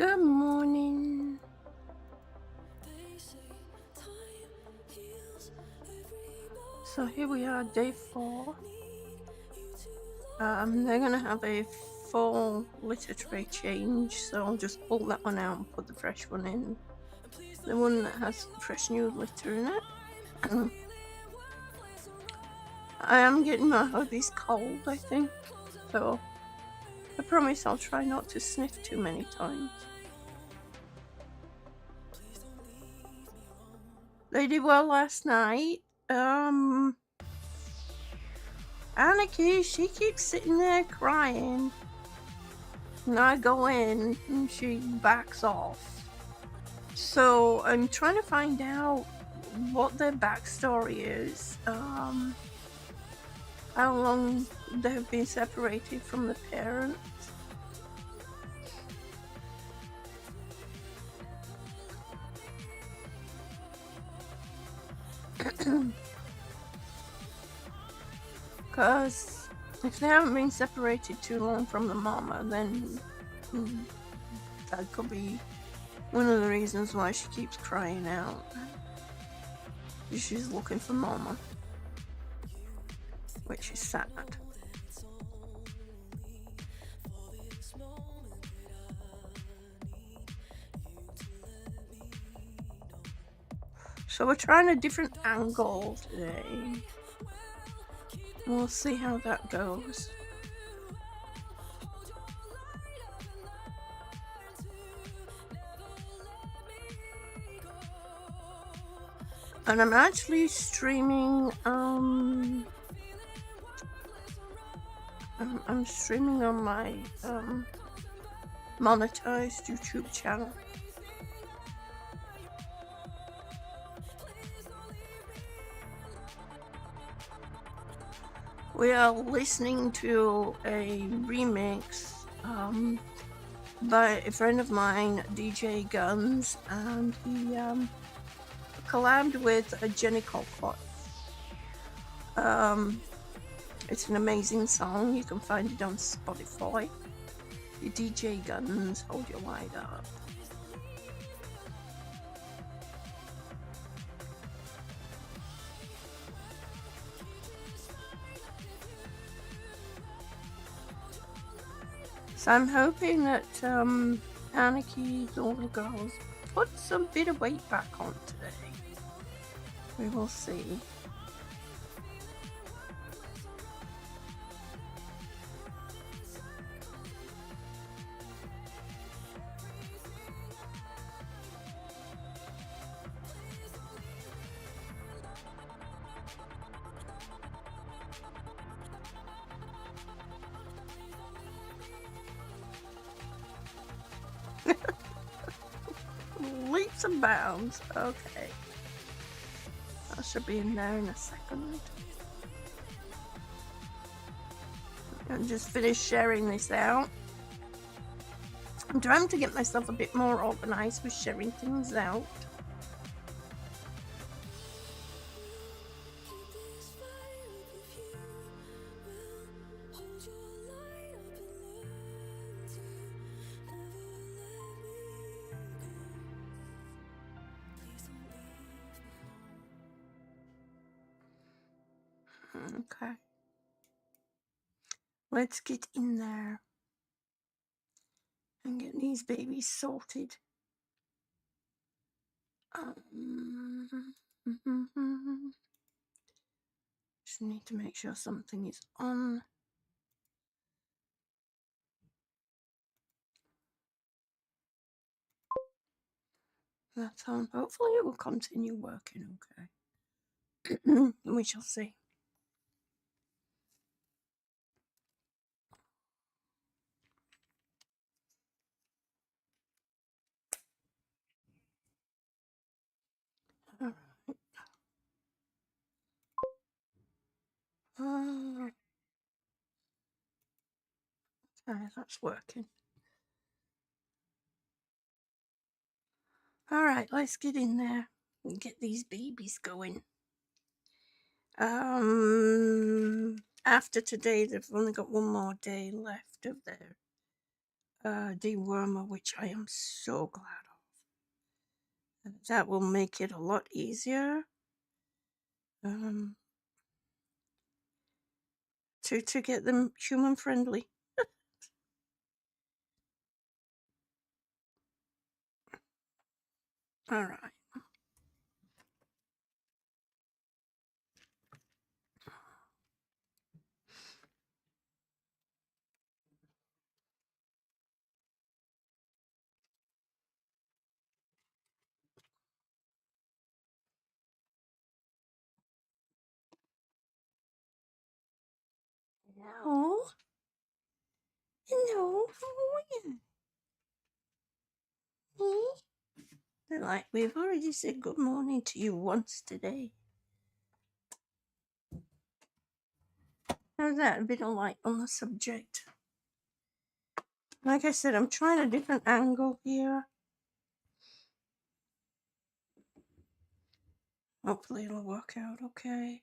Good morning. So here we are, day 4. They're gonna have a full litter tray change, so I'll just pull that one out and put the fresh one in. The one that has fresh new litter in it. I am getting my hubby's cold, I think, so I promise I'll try not to sniff too many times. They did well last night. Anarchy, she keeps sitting there crying. And I go in and she backs off. So I'm trying to find out what their backstory is. How long they have been separated from the parents. Because if they haven't been separated too long from the mama, then that could be one of the reasons why she keeps crying out. She's looking for mama, which is sad. So we're trying a different angle today. We'll see how that goes. And I'm actually streaming, I'm streaming on my, monetized YouTube channel. We are listening to a remix, by a friend of mine, DJ Guns, and he, collabed with Jenny Colcott. It's an amazing song. You can find it on Spotify. The DJ Guns, Hold Your Light Up. So I'm hoping that Anarchy's little girls put some bit of weight back on today. We will see. Leaps and bounds. Okay. I should be in there in a second. And just finish sharing this out. I'm trying to get myself a bit more organized with sharing things out. Okay. Let's get in there and get these babies sorted. Just need to make sure something is on. That's on. Hopefully it will continue working okay. We shall see. Alright. Okay, that's working. Alright, let's get in there and get these babies going. After today, they've only got one more day left of their dewormer, which I am so glad of. That will make it a lot easier to get them human friendly. All right. Hello. Hello. How are you? They're like, we've already said good morning to you once today. How's that? A bit of light on the subject. Like I said, I'm trying a different angle here. Hopefully it'll work out okay.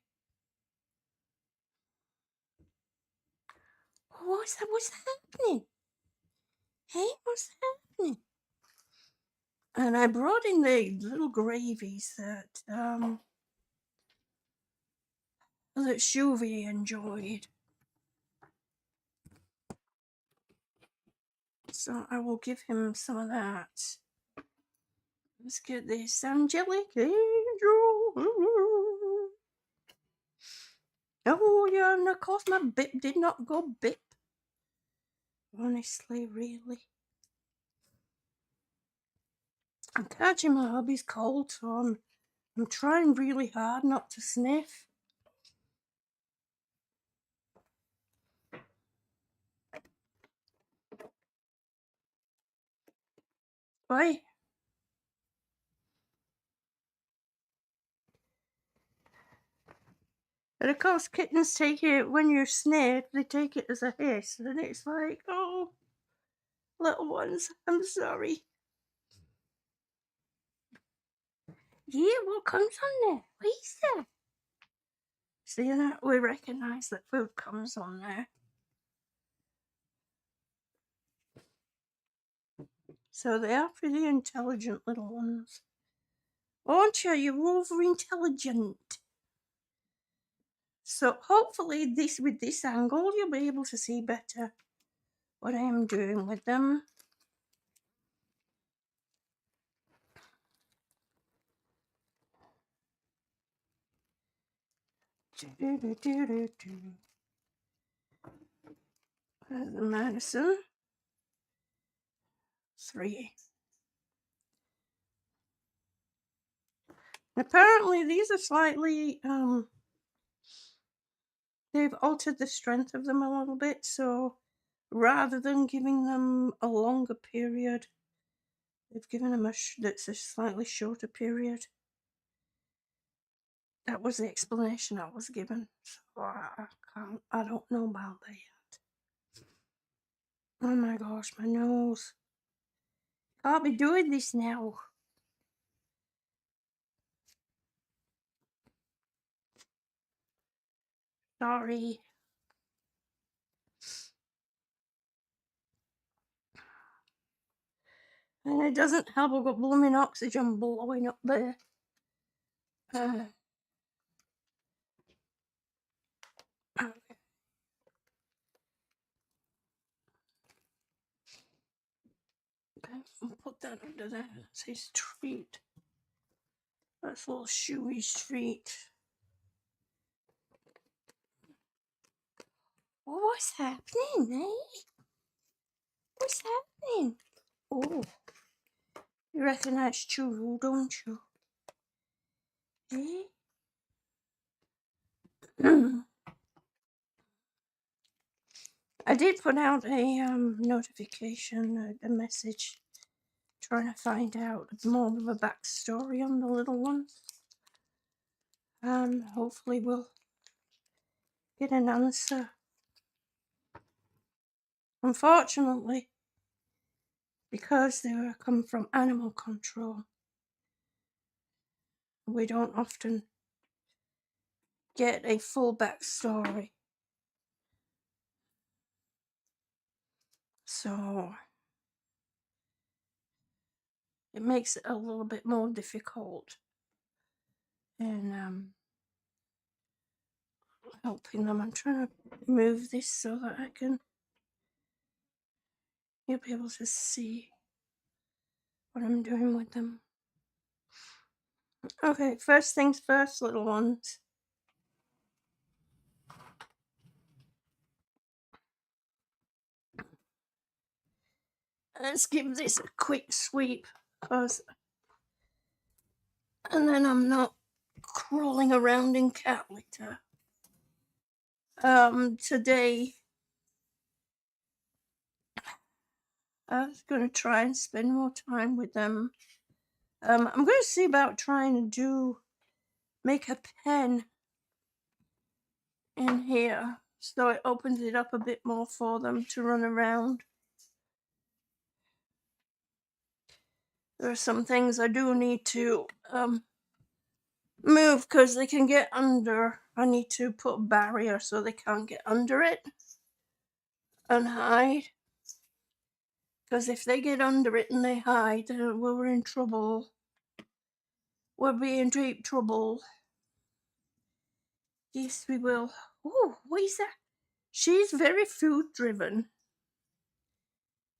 What's that? What's happening? Hey, what's happening? And I brought in the little gravies that Shuvi enjoyed. So I will give him some of that. Let's get this angelic angel. Oh yeah, and of course my bip did not go bip. Honestly, really. I'm catching my hubby's cold, so I'm trying really hard not to sniff. Right? And of course, kittens take it when you're sniff, they take it as a hiss, and it's like, oh, little ones, I'm sorry. Yeah, what comes on there? What is that? See that? We recognise that food comes on there. So they are pretty intelligent little ones. Aren't you? You're over intelligent. So hopefully with this angle, you'll be able to see better what I am doing with them. There's the medicine. 3. Apparently these are slightly they've altered the strength of them a little bit, so rather than giving them a longer period, they've given them that's a slightly shorter period. That was the explanation I was given. So I don't know about that yet. Oh my gosh, my nose. I'll be doing this now. Sorry. And it doesn't help, I've got blooming oxygen blowing up there. Okay. I'll put that under there. It says treat. That's a little Shuey's treat. Oh, what's happening, eh? What's happening? Oh, you recognize Churu, don't you? Eh? I did put out a notification, a message, trying to find out more of a backstory on the little ones. Hopefully we'll get an answer. Unfortunately, because they come from animal control, we don't often get a full backstory. So it makes it a little bit more difficult in helping them. I'm trying to move this so that you'll be able to see what I'm doing with them. Okay, first things first, little ones. Let's give this a quick sweep, and then I'm not crawling around in cat litter. Today I was gonna try and spend more time with them. I'm gonna see about trying to make a pen in here so it opens it up a bit more for them to run around. There are some things I do need to move because they can get under. I need to put a barrier so they can't get under it and hide. Because if they get under it and they hide, we're in trouble. We'll be in deep trouble. Yes, we will. Oh, what is that? She's very food driven,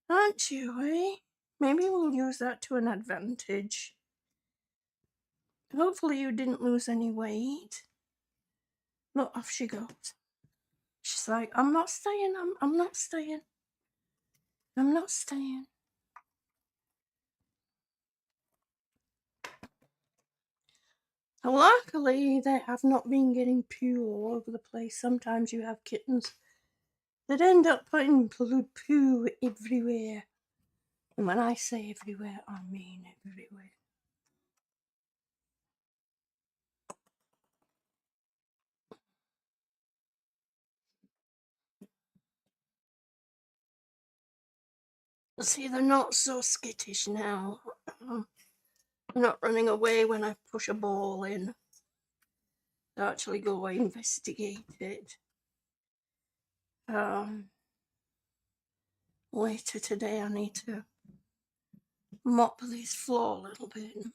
aren't you, eh? Maybe we'll use that to an advantage. Hopefully you didn't lose any weight. Look, off she goes. She's like, I'm not staying, I'm not staying. I'm not staying. Luckily, they have not been getting poo all over the place. Sometimes you have kittens that end up putting poo everywhere. And when I say everywhere, I mean everywhere. See, they're not so skittish now. They're not running away when I push a ball in. They actually go investigate it. Later today I need to mop this floor a little bit.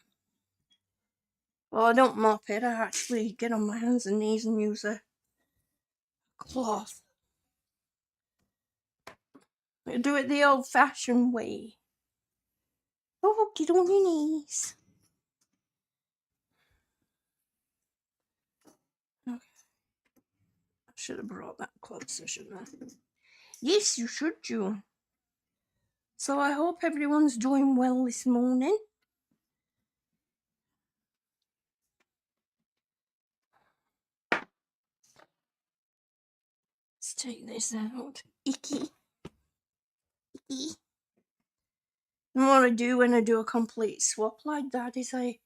Well, I don't mop it, I actually get on my hands and knees and use a cloth. I do it the old-fashioned way. Oh, get on your knees. Okay. I should have brought that closer, shouldn't I? Yes, you should, June. So I hope everyone's doing well this morning. Let's take this out. Icky. Icky. And what I do when I do a complete swap like that is I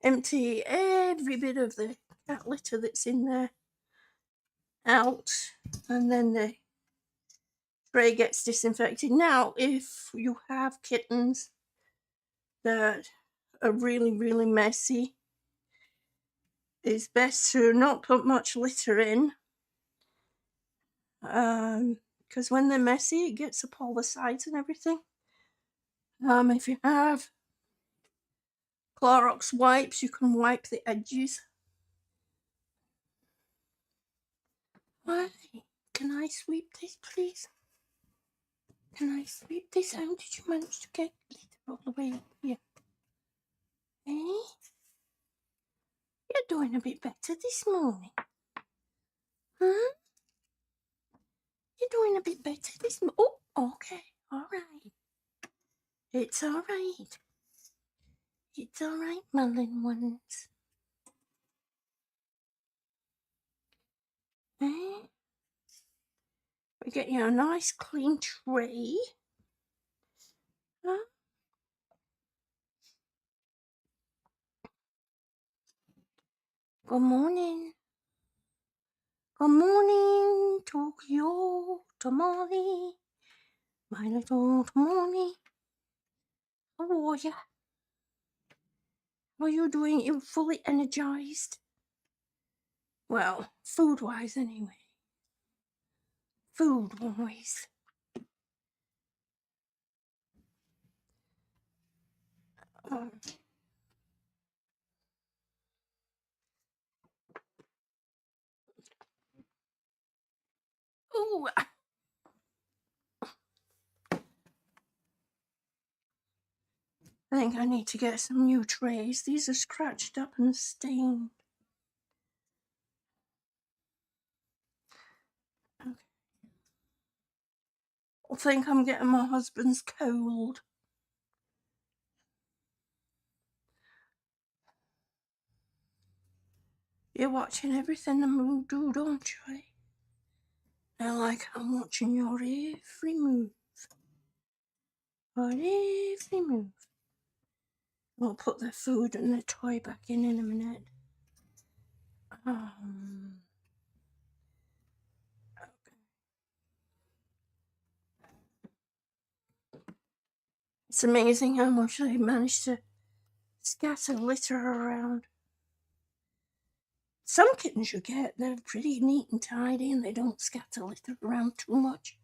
empty every bit of the cat litter that's in there out, and then the tray gets disinfected. Now, if you have kittens that are really, really messy, it's best to not put much litter in, because when they're messy, it gets up all the sides and everything. If you have Clorox wipes, you can wipe the edges. Why? Can I sweep this, please? Can I sweep this? How did you manage to get glitter all the way up here? Eh? You're doing a bit better this morning. Huh? You're doing a bit better this morning. Oh, okay. Alright. It's alright. It's alright, my little ones. Eh? We get you a nice clean tray. Huh? Good morning. Good morning, Tokyo Tamale. My little tamale. How are you? How are you doing? You fully energized? Well, food-wise anyway. Food-wise. Ooh. I think I need to get some new trays. These are scratched up and stained. Okay. I think I'm getting my husband's cold. You're watching everything I do, don't you? Now, like I'm watching your every move. Your every move. I'll put the food and the toy back in a minute. It's amazing how much they managed to scatter litter around. Some kittens you get, they're pretty neat and tidy and they don't scatter litter around too much.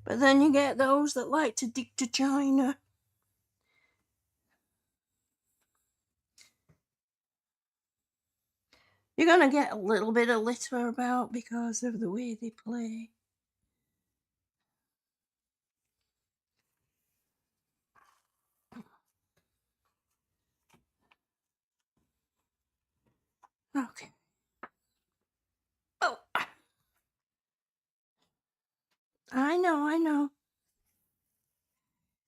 But then you get those that like to dig to China. You're gonna get a little bit of litter about because of the way they play. Okay. Oh. I know.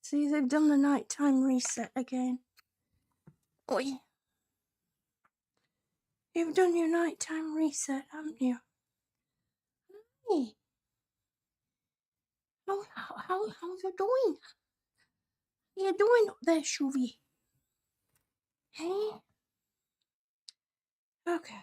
See, they've done the nighttime reset again. Oh, yeah. You've done your nighttime reset, haven't you? Hey. How you doing? How you doing up there, Shovey? Hey? Okay.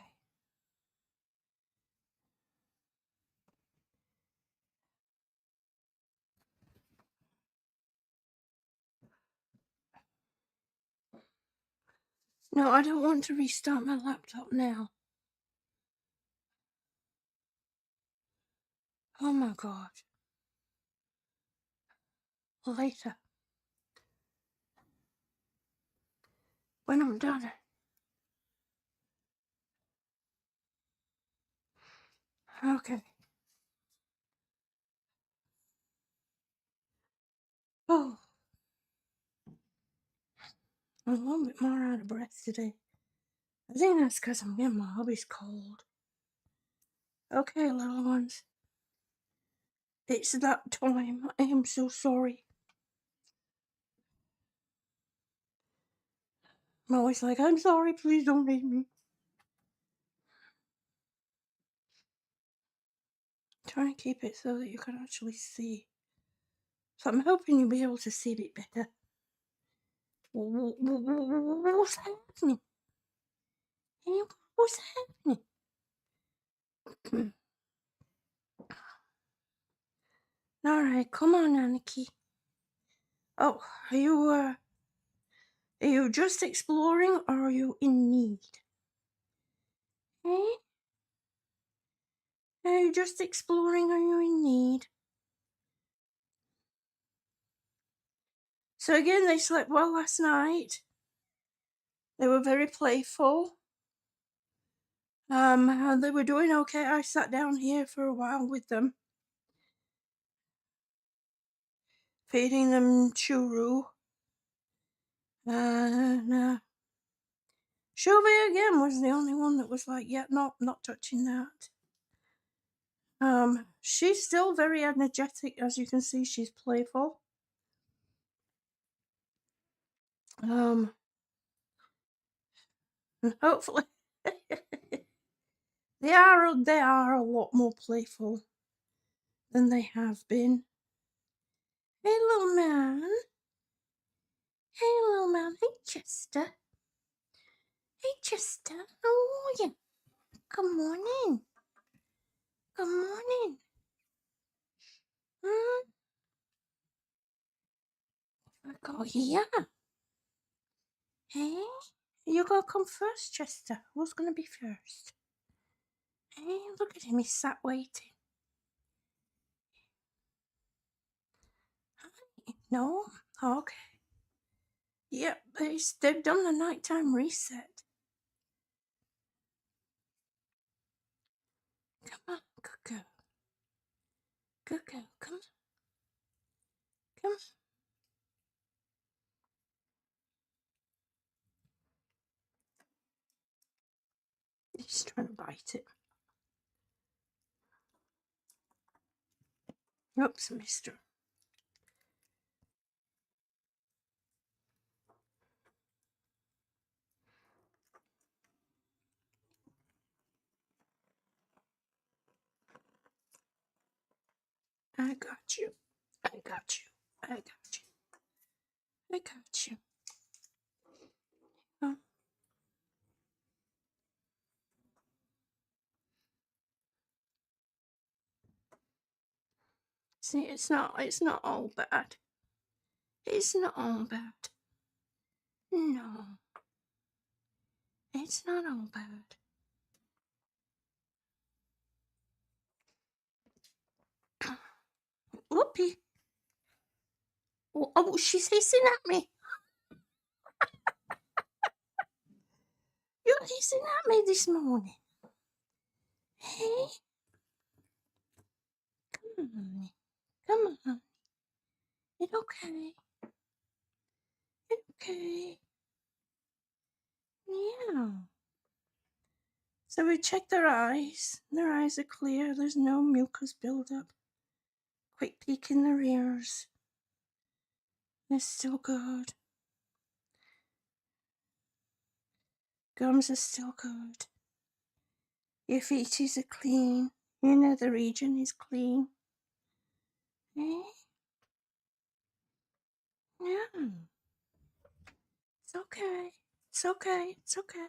No, I don't want to restart my laptop now. Oh my god. Later. When I'm done. Okay. Oh. I'm a little bit more out of breath today. I think that's because I'm getting my hobbies cold. Okay, little ones. It's that time. I am so sorry. I'm always like, I'm sorry, please don't leave me. I'm trying to keep it so that you can actually see. So I'm hoping you'll be able to see a bit better. What's happening? What's happening? Alright, come on, Aniki. Oh, are you just exploring or are you in need? Eh? Are you just exploring or are you in need? So again, they slept well last night. They were very playful. They were doing okay. I sat down here for a while with them, feeding them churu. Sylvia again was the only one that was like, yeah, not touching that. She's still very energetic, as you can see. She's playful. Hopefully, they are a lot more playful than they have been. Hey, little man. Hey, little man. Hey, Chester. Hey, Chester. How are you? Good morning. Good morning. I go here. Hey, you gotta come first, Chester. Who's gonna be first? Hey, look at him. He's sat waiting. No? Okay. Yep, they've done the nighttime reset. Come on, good girl. Good girl. Come on. Come on. He's trying to bite it. Oops, mister. I got you. I got you. I got you. I got you. Oh, see, it's not all bad. It's not all bad. No, it's not all bad. Whoopee. Oh, she's hissing at me. You're hissing at me this morning. Hey, come on. Come on. It's okay. It's okay. Yeah. So we checked their eyes. Their eyes are clear. There's no mucus buildup. Quick peek in their ears. They're still good. Gums are still good. Your feeties are clean. Your nether region is clean. Eh? Yeah. It's okay. It's okay. It's okay.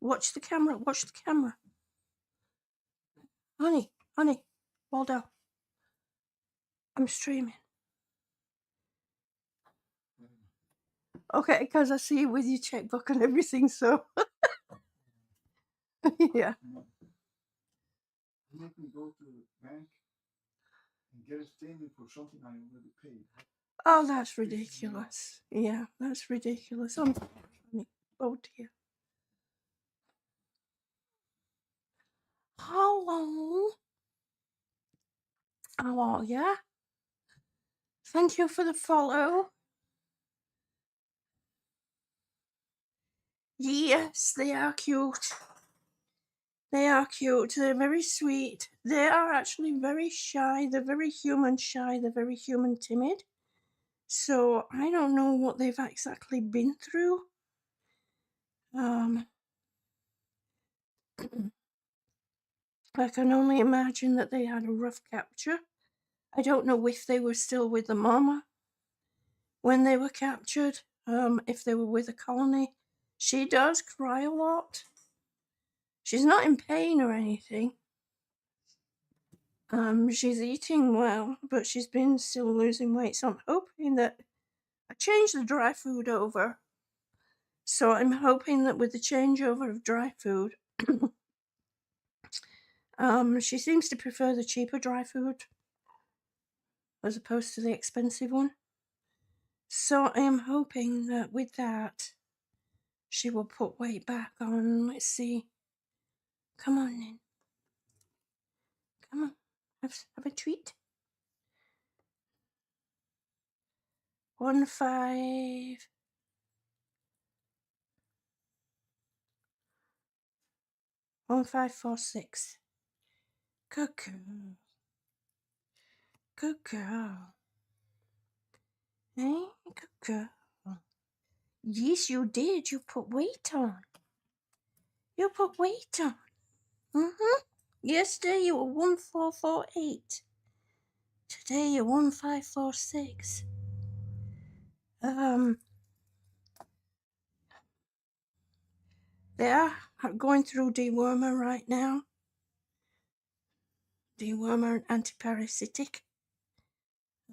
Watch the camera. Watch the camera. Honey, honey, Waldo. I'm streaming. Okay, because I see you with your checkbook and everything, so. Yeah. Let me go to the bank and get a statement for something I already paid. Oh, that's ridiculous. Yeah, that's ridiculous. I'm sorry. Oh dear. Hello. How are ya? Thank you for the follow. Yes, they are cute. They are cute. They're very sweet. They are actually very shy. They're very human shy. They're very human timid. So I don't know what they've exactly been through. Um, I can only imagine that they had a rough capture. I don't know if they were still with the mama when they were captured, if they were with a colony. She does cry a lot. She's not in pain or anything. She's eating well, but she's been still losing weight. So I'm hoping that I changed the dry food over. So I'm hoping that with the changeover of dry food, she seems to prefer the cheaper dry food as opposed to the expensive one. So I am hoping that with that, she will put weight back on. Let's see. Come on in. Come on. Have a treat. 1 5 1546. Good girl. Good girl. Eh? Good girl. Yes, you did. You put weight on. You put weight on. Mm-hmm. Yesterday you were 1448. Today you're 1546. They are going through dewormer right now. Dewormer and antiparasitic.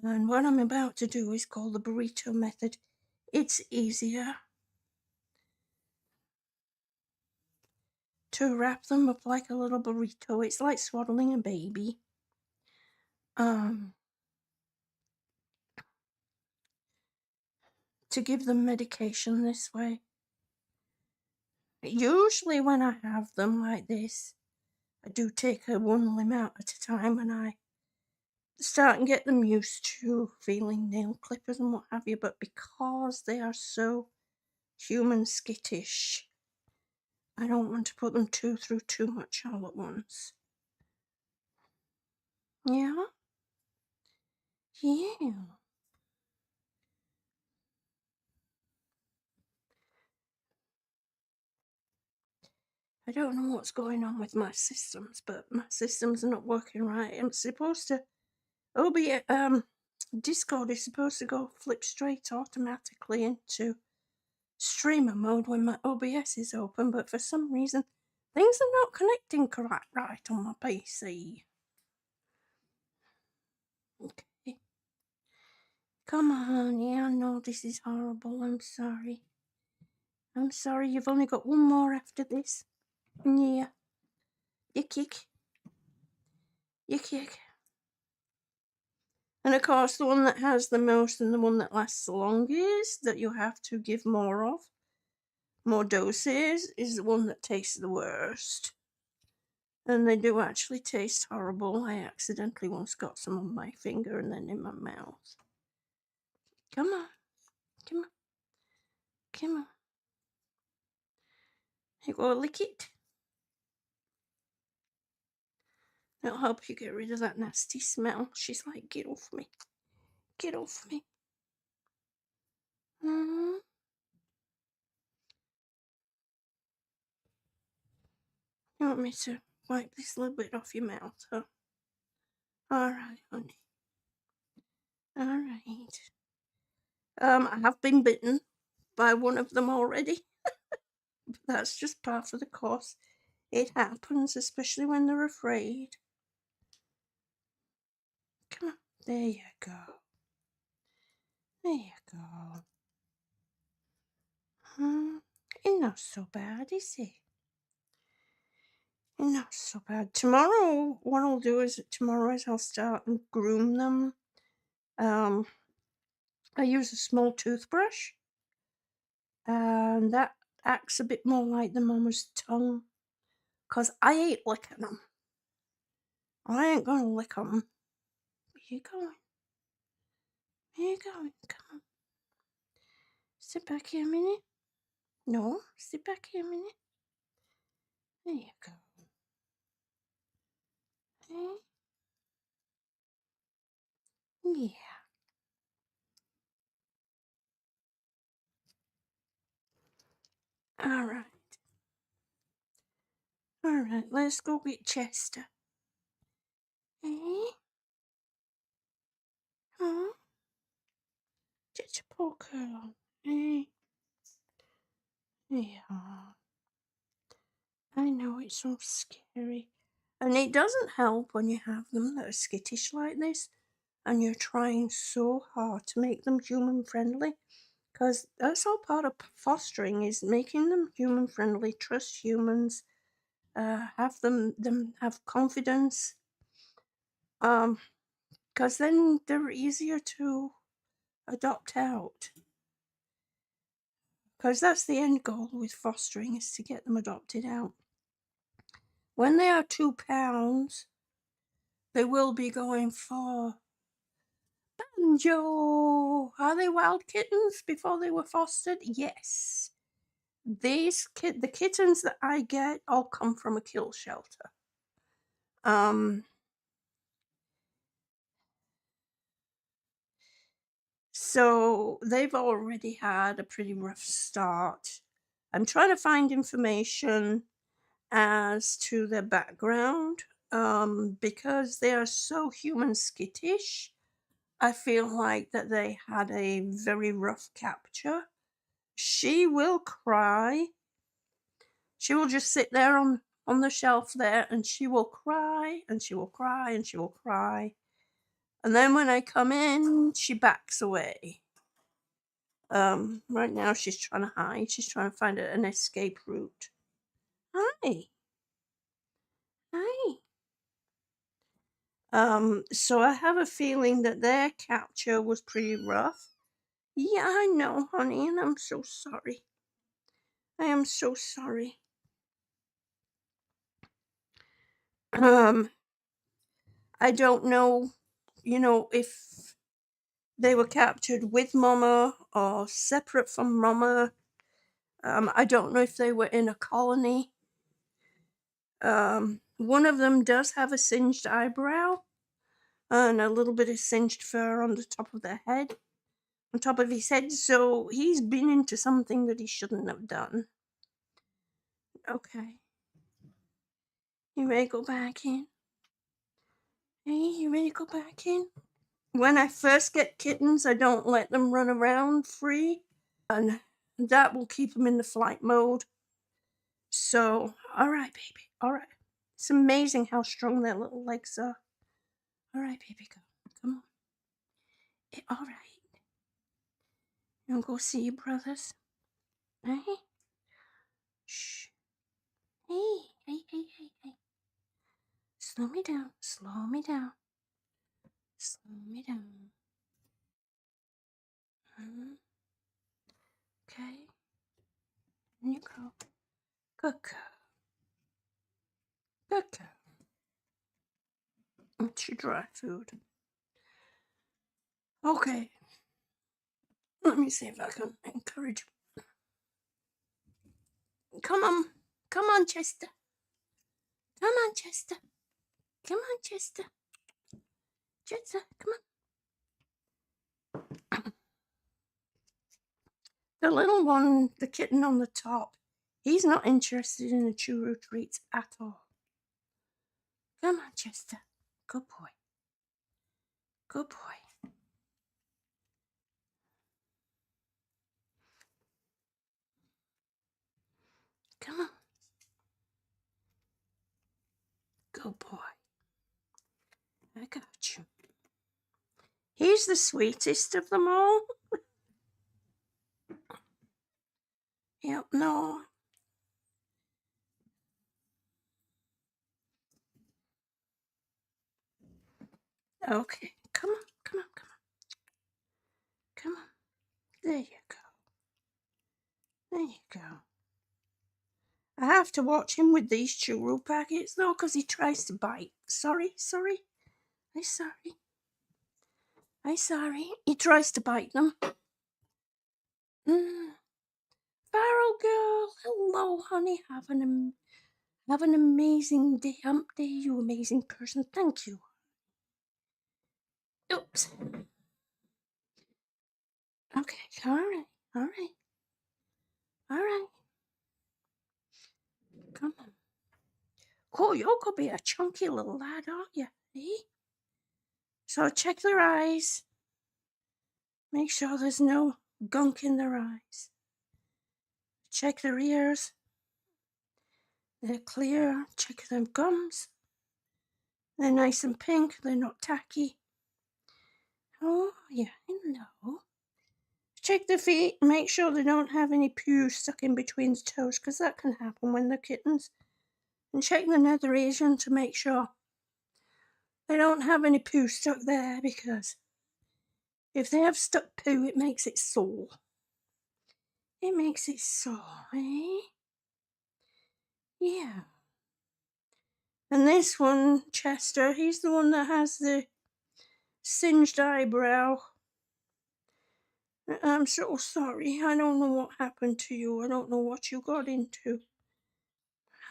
And what I'm about to do is called the burrito method. It's easier to wrap them up like a little burrito. It's like swaddling a baby. to give them medication this way. Usually when I have them like this, I do take a one limb out at a time and I start and get them used to feeling nail clippers and what have you, but because they are so human skittish, I don't want to put them through too much all at once. Yeah? Yeah. I don't know what's going on with my systems, but my systems are not working right. I'm supposed to Discord is supposed to go flip straight automatically into streamer mode when my OBS is open, but for some reason things are not connecting correct right on my PC. Okay. Come on, yeah, I know this is horrible. I'm sorry. I'm sorry, you've only got one more after this. Yeah. You kick. You kick. And of course, the one that has the most and the one that lasts the longest, that you have to give more of, more doses, is the one that tastes the worst. And they do actually taste horrible. I accidentally once got some on my finger and then in my mouth. Come on. Come on. Come on. You go lick it. It'll help you get rid of that nasty smell. She's like, get off me. Get off me. Mm-hmm. You want me to wipe this little bit off your mouth, huh? Alright, honey. Alright. I have been bitten by one of them already. But that's just part of the course. It happens, especially when they're afraid. Come on. There you go. There you go. It's not so bad, is it? It's not so bad. Tomorrow, what I'll do is I'll start and groom them. I use a small toothbrush, and that acts a bit more like the mama's tongue. 'Cause I ain't licking them. I ain't gonna lick them. Where you going? Where you going? Come on. Sit back here a minute. No, sit back here a minute. There you go. Hey? Yeah. Alright. Alright, let's go get Chester. Hey? Huh? Get your poor girl. Hey? Yeah. I know it's so scary. And it doesn't help when you have them that are skittish like this and you're trying so hard to make them human friendly. Because that's all part of fostering is making them human friendly, trust humans, have them have confidence. Because then they're easier to adopt out. Because that's the end goal with fostering is to get them adopted out. When they are 2 pounds, they will be going for Banjo. Are they wild kittens before they were fostered? Yes. The kittens that I get all come from a kill shelter. So they've already had a pretty rough start. I'm trying to find information as to their background, because they are so human skittish. I feel like that they had a very rough capture. She will cry. She will just sit there on the shelf there and she will cry and she will cry and she will cry. And then when I come in, she backs away. Right now she's trying to hide. She's trying to find an escape route. Hi. Hi. So I have a feeling that their capture was pretty rough. Yeah, I know, honey, and I'm so sorry. I am so sorry. Um, I don't know, if they were captured with Mama or separate from Mama. I don't know if they were in a colony. One of them does have a singed eyebrow and a little bit of singed fur on the top of the head, on top of his head, so he's been into something that he shouldn't have done. Okay. You ready to go back in? Hey, you ready to go back in? When I first get kittens, I don't let them run around free, and that will keep them in the flight mode. So, all right, baby, all right. It's amazing how strong their little legs are. All right, baby, go. Come on. All right. You want to go see your brothers? Hey? Shh. Hey, hey, hey, hey, hey. Slow me down, slow me down, slow me down. Okay. And you go. Good girl. Good girl. It's your dry food. Okay. Let me see if I can encourage. Come on. Come on, Chester. Come on, Chester. Come on, Chester. Chester, come on. The little one, the kitten on the top, he's not interested in the churro treats at all. Come on, Chester. Good boy. Good boy. Come on. Good boy. I got you. He's the sweetest of them all. Yep, no. Okay. Come on, come on, come on. Come on. There you go. There you go. I have to watch him with these churro packets though, because he tries to bite. Sorry, sorry. I'm sorry. I'm sorry. He tries to bite them. Farrell girl, hello, honey. Have an amazing day, hump day, you amazing person. Thank you. Oops. Okay, all right, all right, all right. Come on. Cool, you're gonna be a chunky little lad, aren't you? Eh? So check their eyes. Make sure there's no gunk in their eyes. Check their ears. They're clear. Check their gums. They're nice and pink. They're not tacky. Oh, yeah, I know. Check their feet. Make sure they don't have any poo stuck in between the toes, because that can happen when they're kittens. And check the nether region to make sure they don't have any poo stuck there, because if they have stuck poo, it makes it sore. It makes it sore, eh? Yeah. And this one, Chester, he's the one that has the singed eyebrow. I'm so sorry. I don't know what happened to you. I don't know what you got into.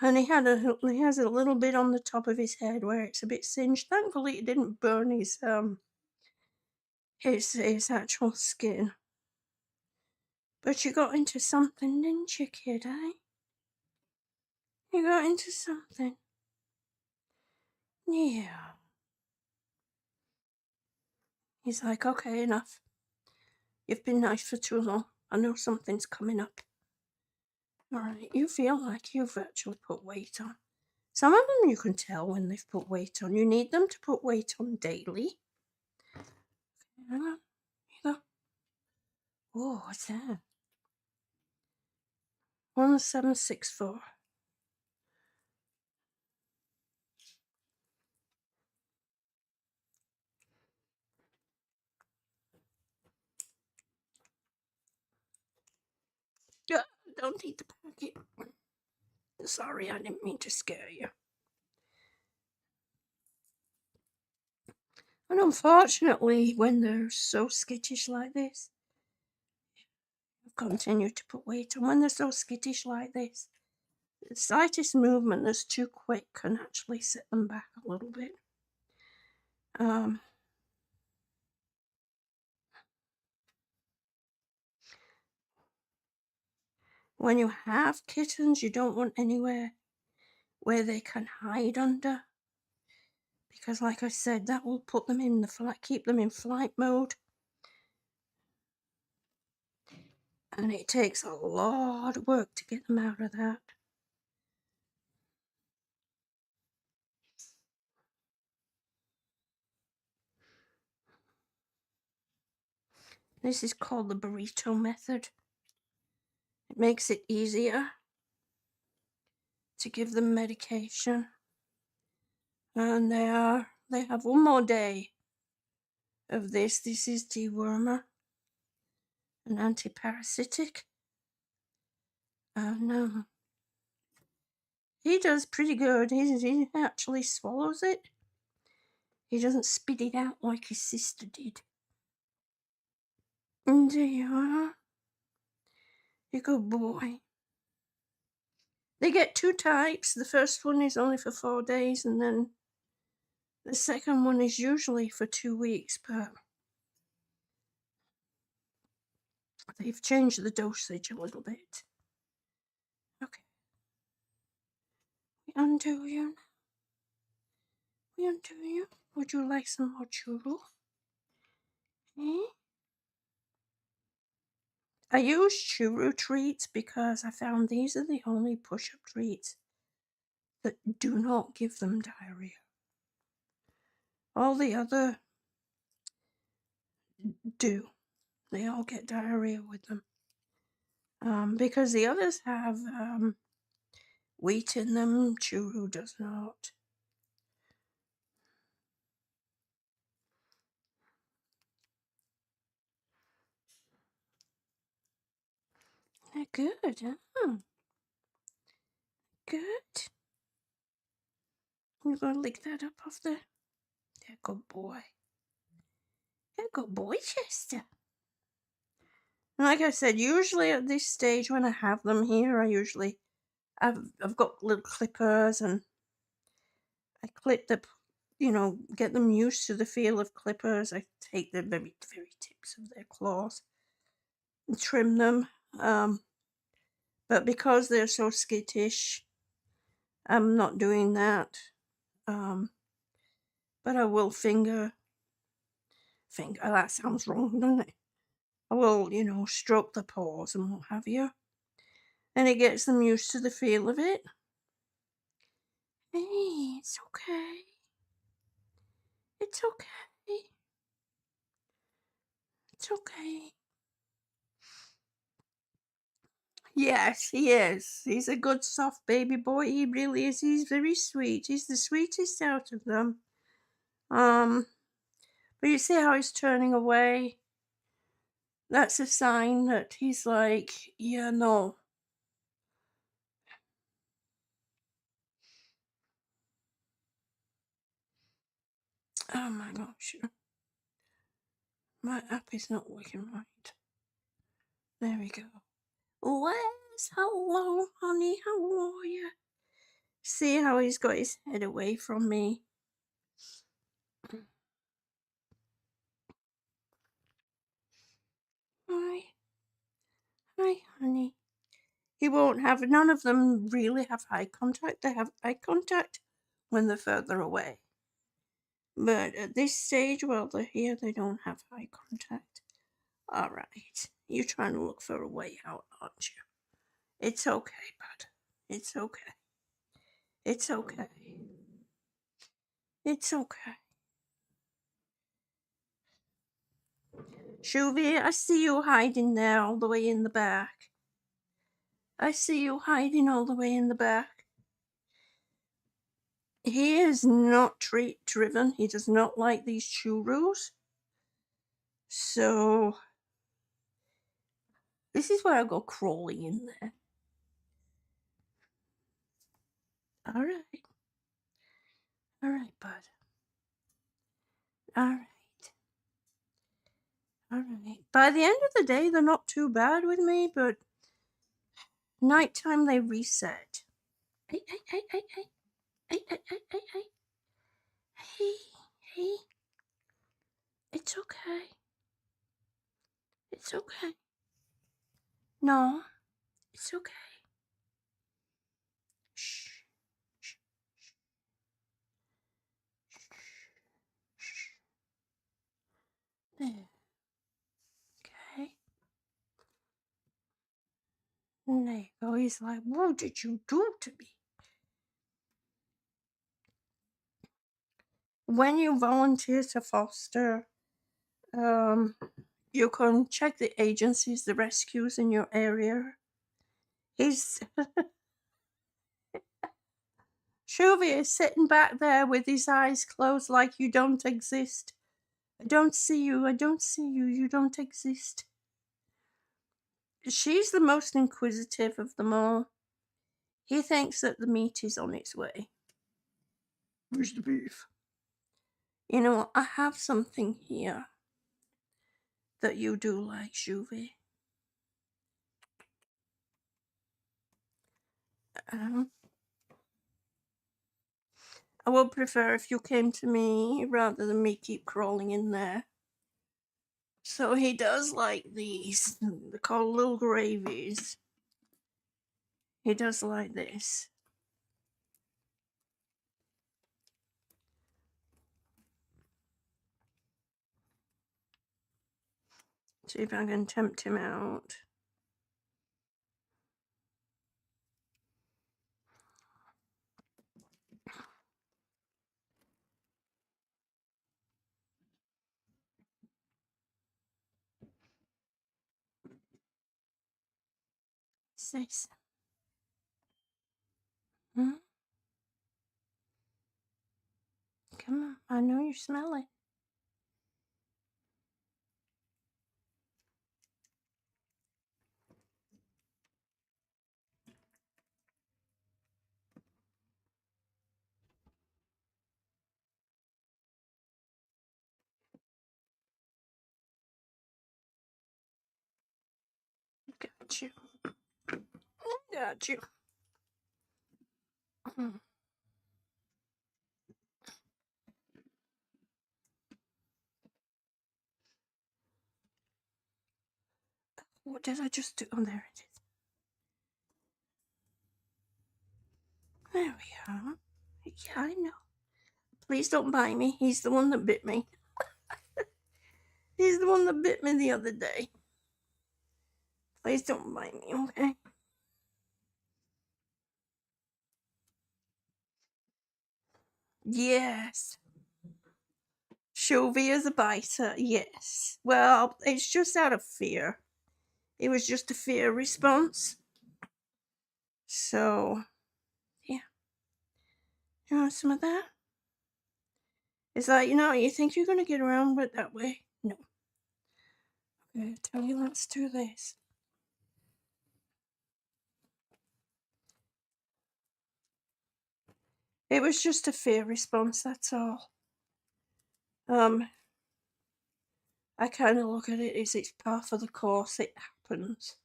And he has a little bit on the top of his head where it's a bit singed. Thankfully, it didn't burn his actual skin. But you got into something, didn't you, kid? Eh? You got into something. Yeah. He's like, okay, enough. You've been nice for too long. I know something's coming up. All right, you feel like you've actually put weight on. Some of them you can tell when they've put weight on. You need them to put weight on daily. Hang on. Here you go. Oh, what's that? 1764. don't eat the packet. Sorry, I didn't mean to scare you. And unfortunately, when they're so skittish like this, I've continued to put weight on. When they're so skittish like this, the slightest movement that's too quick can actually set them back a little bit. When you have kittens, you don't want anywhere where they can hide under, because like I said, that will put them in the flight, keep them in flight mode, and it takes a lot of work to get them out of that. This is called the burrito method. It makes it easier to give them medication, and they have one more day of this. This is dewormer, an antiparasitic, and he does pretty good. He actually swallows it. He doesn't spit it out like his sister did. And there you are. You good boy. They get two types. The first one is only for 4 days, and then the second one is usually for 2 weeks, but they've changed the dosage a little bit. Okay. We undo you now. We undo you. Would you like some more churro? Eh? I use churro treats because I found these are the only push-up treats that do not give them diarrhea. All the other do. They all get diarrhea with them. Because the others have wheat in them, churro does not. They're good, huh? Good. You're gonna lick that up off there? Yeah, good boy. Yeah, good boy, Chester. And like I said, usually at this stage when I have them here, I've got little clippers, and I clip the, get them used to the feel of clippers. I take the very, very tips of their claws and trim them. But because they're so skittish, I'm not doing that. But I will finger, that sounds wrong, doesn't it? I will, stroke the paws and what have you. And it gets them used to the feel of it. Hey, it's okay. It's okay. It's okay. Yes, he is. He's a good soft baby boy. He really is. He's very sweet. He's the sweetest out of them. But you see how he's turning away? That's a sign that he's like, yeah, no. Oh my gosh. My app is not working right. There we go. Wes, hello, honey. How are you? See how he's got his head away from me? Hi. Hi, honey. He won't have, none of them really have eye contact. They have eye contact when they're further away. But at this stage, while they're here, they don't have eye contact. All right. You're trying to look for a way out, aren't you? It's okay, bud. It's okay. It's okay. It's okay. Shuvi, I see you hiding there all the way in the back. I see you hiding all the way in the back. He is not treat driven. He does not like these churros. So, this is where I go crawling in there. All right. All right, bud. All right. All right. By the end of the day, they're not too bad with me, but nighttime they reset. Hey, hey, hey, hey, hey. Hey, hey, hey, hey, hey. Hey, hey. It's okay. It's okay. No, it's okay. Shh. Shh. Shh. There. Okay. And there you go. He's like, what did you do to me? When you volunteer to foster, um, you can check the agencies, the rescues in your area. He's Sylvia is sitting back there with his eyes closed like you don't exist. I don't see you, I don't see you, you don't exist. She's the most inquisitive of them all. He thinks that the meat is on its way. Where's the beef? You know, I have something here that you do like, Sylvie. Um, I would prefer if you came to me rather than me keep crawling in there. So he does like these. They're called little gravies. He does like this. See if I can tempt him out. What's this? Hmm? Come on, I know you smell it. Got you. Got you. Hmm. What did I just do? Oh, there it is. There we are. Yeah, I know. Please don't bite me. He's the one that bit me. He's the one that bit me the other day. Please don't bite me, okay? Yes. Sylvia is a biter, yes. Well, it's just out of fear. It was just a fear response. So, yeah. You want some of that? It's like, you think you're going to get around it that way? No. Okay, tell you, let's do this. It was just a fear response, that's all. I kind of look at it as it's part of the course, it happens.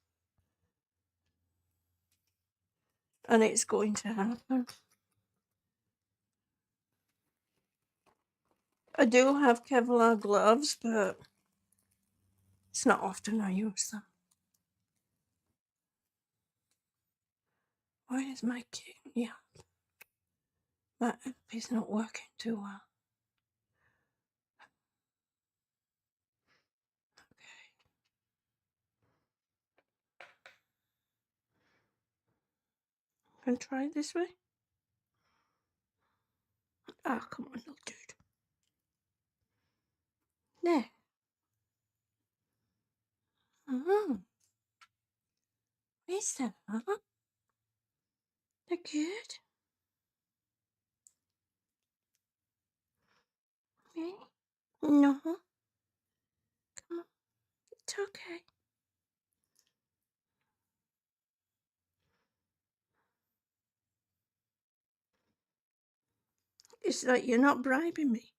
And it's going to happen. I do have Kevlar gloves, but it's not often I use them. Why is my kid? Yeah. My app is not working too well. Can I try it this way? Ah, come on, little dude. There. Where's that, huh? They're good. Okay. No. Come on. It's okay. It's like, you're not bribing me.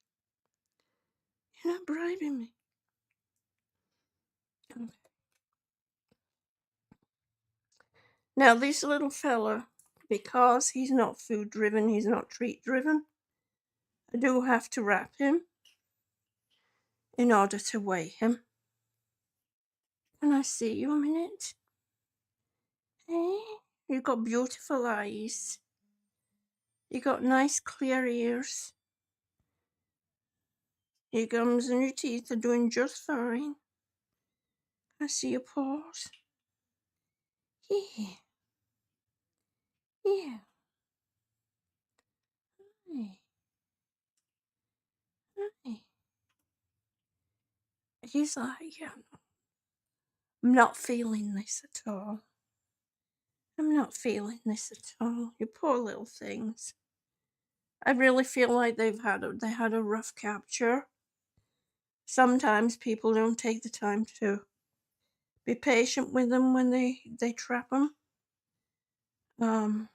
You're not bribing me. Okay. Now, this little fella, because he's not food driven, he's not treat driven, I do have to wrap him in order to weigh him. Can I see you a minute? Hey, you've got beautiful eyes. You got nice clear ears. Your gums and your teeth are doing just fine. I see your paws. Yeah. Yeah. Hey. Hey. He's like, yeah, I'm not feeling this at all. I'm not feeling this at all. You poor little things. I really feel like they had a rough capture. Sometimes people don't take the time to be patient with them when they trap them. Um,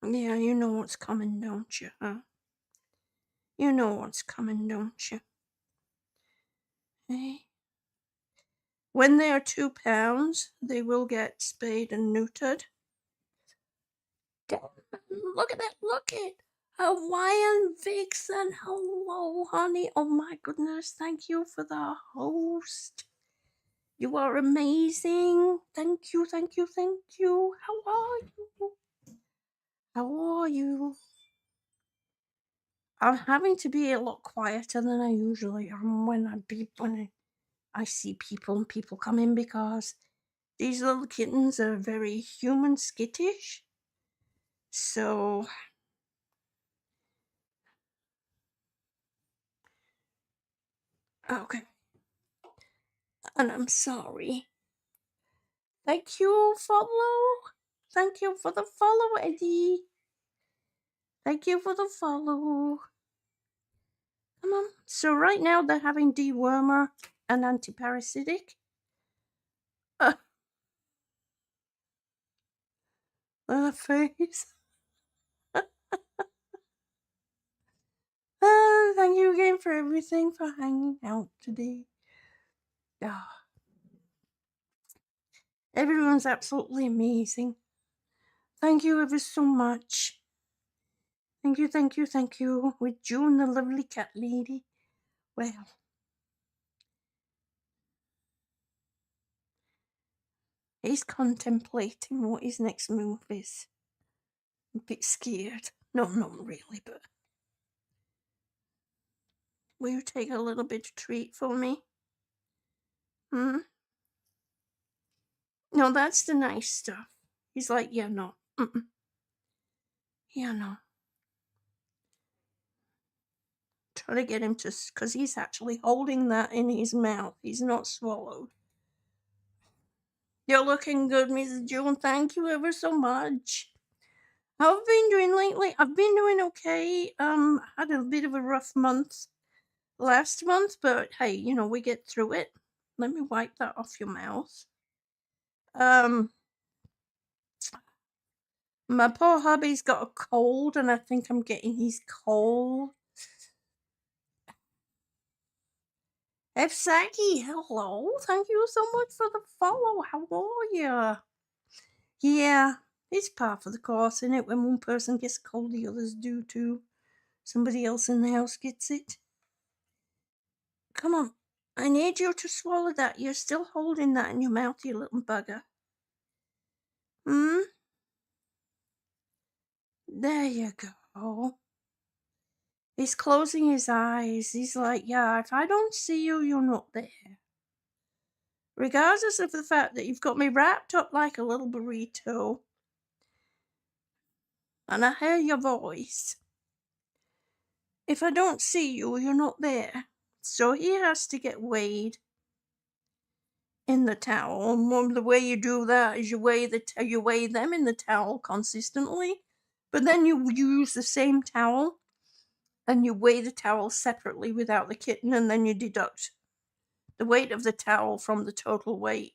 yeah, you know what's coming, don't you? Huh? You know what's coming, don't you? Hey. When they are 2 pounds, they will get spayed and neutered. Damn, look at that, look it. Hawaiian Vixen. Hello, honey. Oh my goodness. Thank you for the host. You are amazing. Thank you, thank you, thank you. How are you? How are you? I'm having to be a lot quieter than I usually am when I see people and people come in, because these little kittens are very human-skittish. So, okay. And I'm sorry. Thank you, follow. Thank you for the follow, Eddie. Thank you for the follow. Come on. So right now they're having dewormer and antiparasitic. Uh, face. Thank you again for everything, for hanging out today. Ah, everyone's absolutely amazing. Thank you ever so much. Thank you, thank you, thank you. With June, the lovely cat lady. Well, he's contemplating what his next move is. A bit scared. No, not really, but will you take a little bit of treat for me? Hmm? No, that's the nice stuff. He's like, yeah, no. Mm-mm. Yeah, no. Try to get him to, because he's actually holding that in his mouth. He's not swallowed. You're looking good, Mrs. June. Thank you ever so much. How have I been doing lately? I've been doing okay. Had a bit of a rough month last month, but hey, we get through it. Let me wipe that off your mouth. Um, my poor hubby's got a cold, and I think I'm getting his cold. F. Saki, hello. Thank you so much for the follow. How are you? Yeah, it's par for the course, isn't it? When one person gets a cold, the others do too. Somebody else in the house gets it. Come on. I need you to swallow that. You're still holding that in your mouth, you little bugger. Hmm? There you go. He's closing his eyes. He's like, yeah, if I don't see you, you're not there. Regardless of the fact that you've got me wrapped up like a little burrito, and I hear your voice. If I don't see you, you're not there. So he has to get weighed in the towel. And the way you do that is you weigh them in the towel consistently, but then you use the same towel and you weigh the towel separately without the kitten, and then you deduct the weight of the towel from the total weight.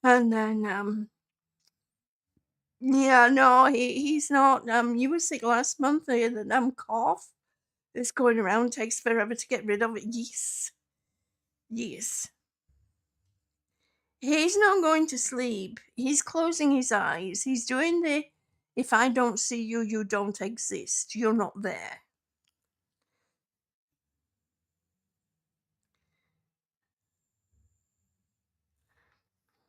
And then Yeah, no, he's not. You were sick last month. The cough is going around. Takes forever to get rid of it. Yes, yes. He's not going to sleep. He's closing his eyes. He's doing the "if I don't see you, you don't exist. You're not there."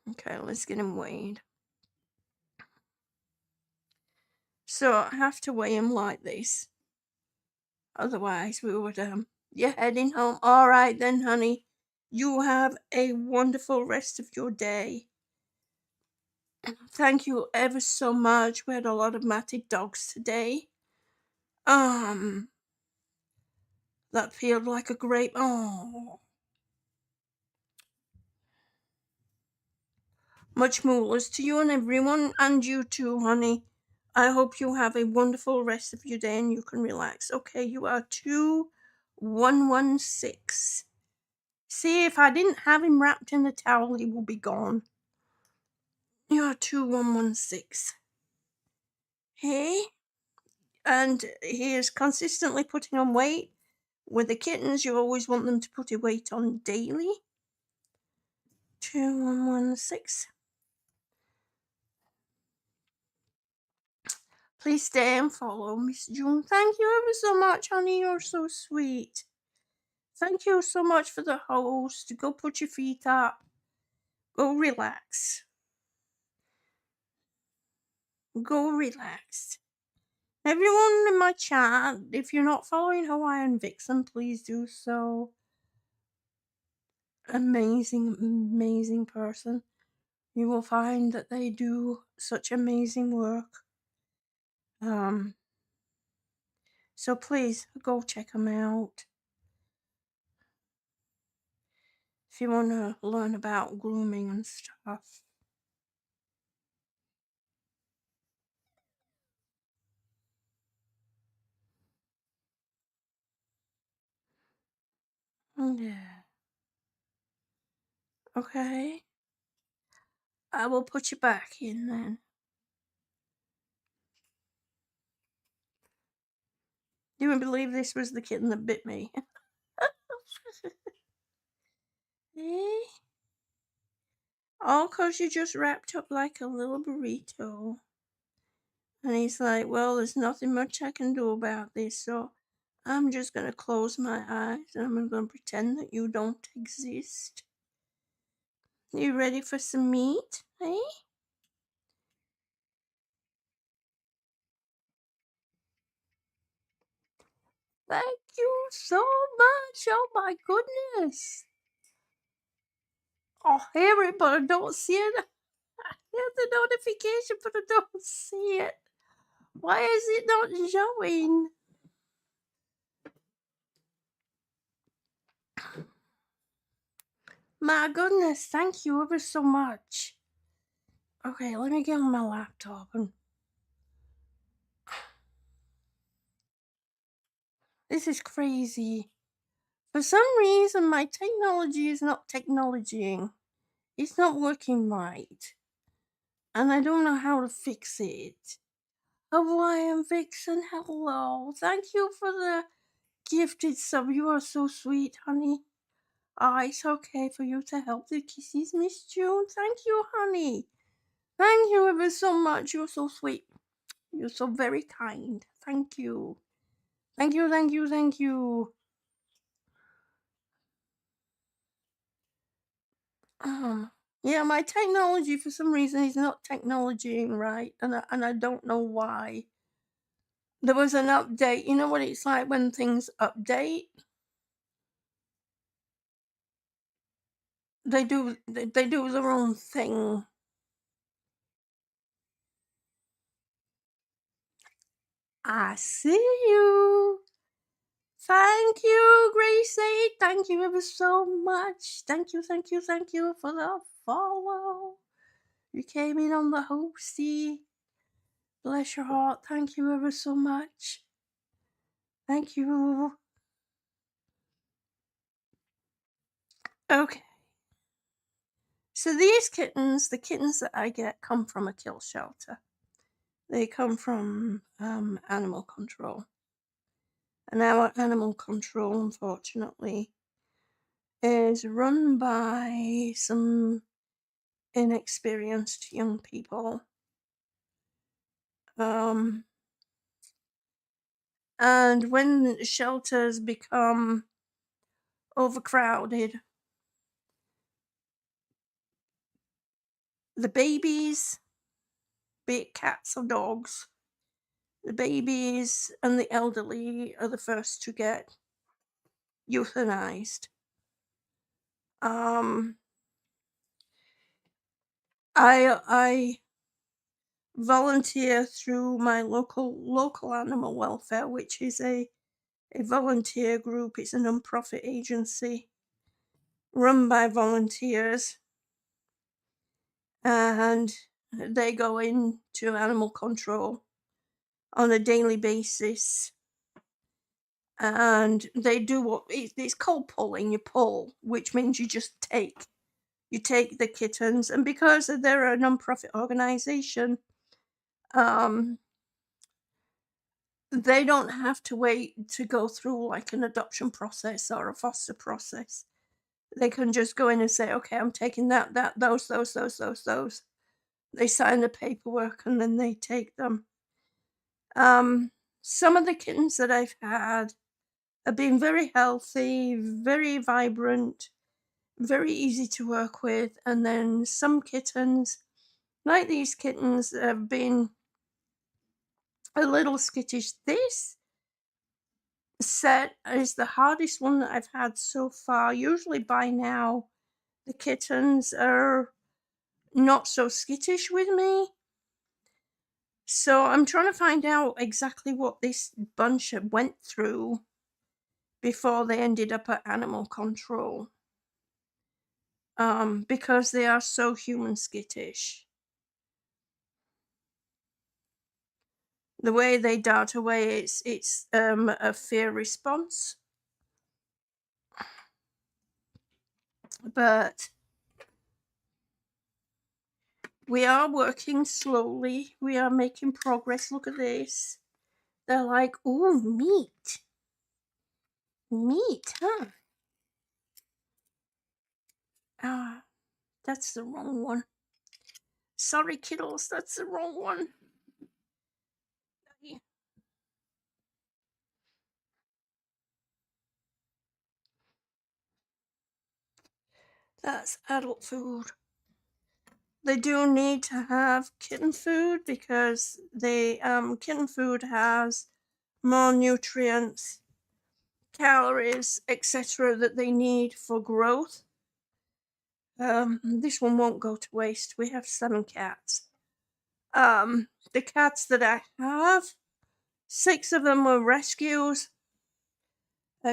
Okay, let's get him weighed. So I have to weigh him like this. Otherwise, we would, you're heading home. All right then, honey. You have a wonderful rest of your day. Thank you ever so much. We had a lot of matted dogs today. Um, that felt like a great. Oh, much moolahs to you and everyone, and you too, honey. I hope you have a wonderful rest of your day and you can relax. Okay, you are 2116. See, if I didn't have him wrapped in the towel, he would be gone. You are 2116. Hey? And he is consistently putting on weight. With the kittens, you always want them to put a weight on daily. 2116. Please stay and follow Miss June. Thank you ever so much, honey. You're so sweet. Thank you so much for the host. Go put your feet up. Go relax. Go relax. Everyone in my chat, if you're not following Hawaiian Vixen, please do so. Amazing, amazing person. You will find that they do such amazing work. Um, so please go check them out. If you want to learn about grooming and stuff. Yeah. Okay. I will put you back in then. You wouldn't believe this was the kitten that bit me. Eh? All 'cause you just wrapped up like a little burrito. And he's like, well, there's nothing much I can do about this, so I'm just gonna close my eyes and I'm gonna pretend that you don't exist. You ready for some meat? Eh? Thank you so much. Oh my goodness. I hear it, but I don't see it. I hear the notification, but I don't see it. Why is it not showing? My goodness, thank you ever so much. Okay, let me get on my laptop and this is crazy. For some reason, my technology is not technologying. It's not working right. And I don't know how to fix it. Hawaiian Vixen, hello. Thank you for the gifted sub. You are so sweet, honey. Ah, it's okay for you to help the kisses, Miss June. Thank you, honey. Thank you ever so much. You're so sweet. You're so very kind. Thank you. Thank you, thank you, thank you. Um, yeah, my technology for some reason is not technologying right, and I don't know why. There was an update. You know what it's like when things update? They do their own thing. I see you. Thank you, Gracie. Thank you ever so much. Thank you, thank you, thank you for the follow. You came in on the hosty. Bless your heart. Thank you ever so much. Thank you. Okay. So these kittens, the kittens that I get, come from a kill shelter. They come from animal control. And our animal control, unfortunately, is run by some inexperienced young people. Um, and when shelters become overcrowded, the babies, be it cats or dogs, the babies and the elderly are the first to get euthanized. Um, I volunteer through my local animal welfare, which is a volunteer group. It's a non-profit agency run by volunteers, and they go into animal control on a daily basis, and they do what it's called pulling. You pull, which means you take the kittens, and because they're a non-profit organization, um, they don't have to wait to go through like an adoption process or a foster process. They can just go in and say, okay, I'm taking those. They sign the paperwork and then they take them. Um, some of the kittens that I've had have been very healthy, very vibrant, very easy to work with. And then some kittens, like these kittens, have been a little skittish. This set is the hardest one that I've had so far. Usually by now, the kittens are not so skittish with me. So I'm trying to find out exactly what this bunch went through before they ended up at animal control. Because they are so human skittish. The way they dart away, it's a fear response. But we are working slowly. We are making progress. Look at this. They're like, ooh, meat. Meat, huh? Ah, that's the wrong one. Sorry, kiddos, that's the wrong one. That's adult food. They do need to have kitten food because kitten food has more nutrients, calories, etc. that they need for growth. This one won't go to waste. We have 7 cats. The cats that I have, 6 of them were rescues.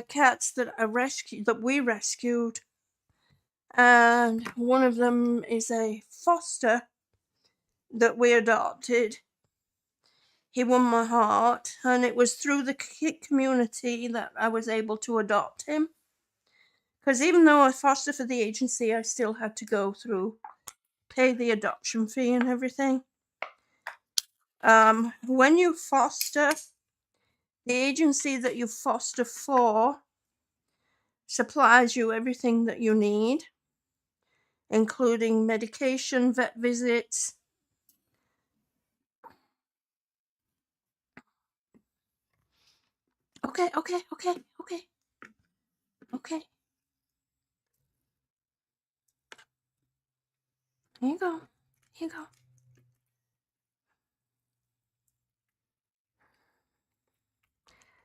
Cats that we rescued, and one of them is a foster that we adopted. He won my heart, and it was through the kit community that I was able to adopt him. Because even though I fostered for the agency, I still had to go through, pay the adoption fee and everything. When you foster, the agency that you foster for supplies you everything that you need, including medication, vet visits. Okay. Here you go. Here you go.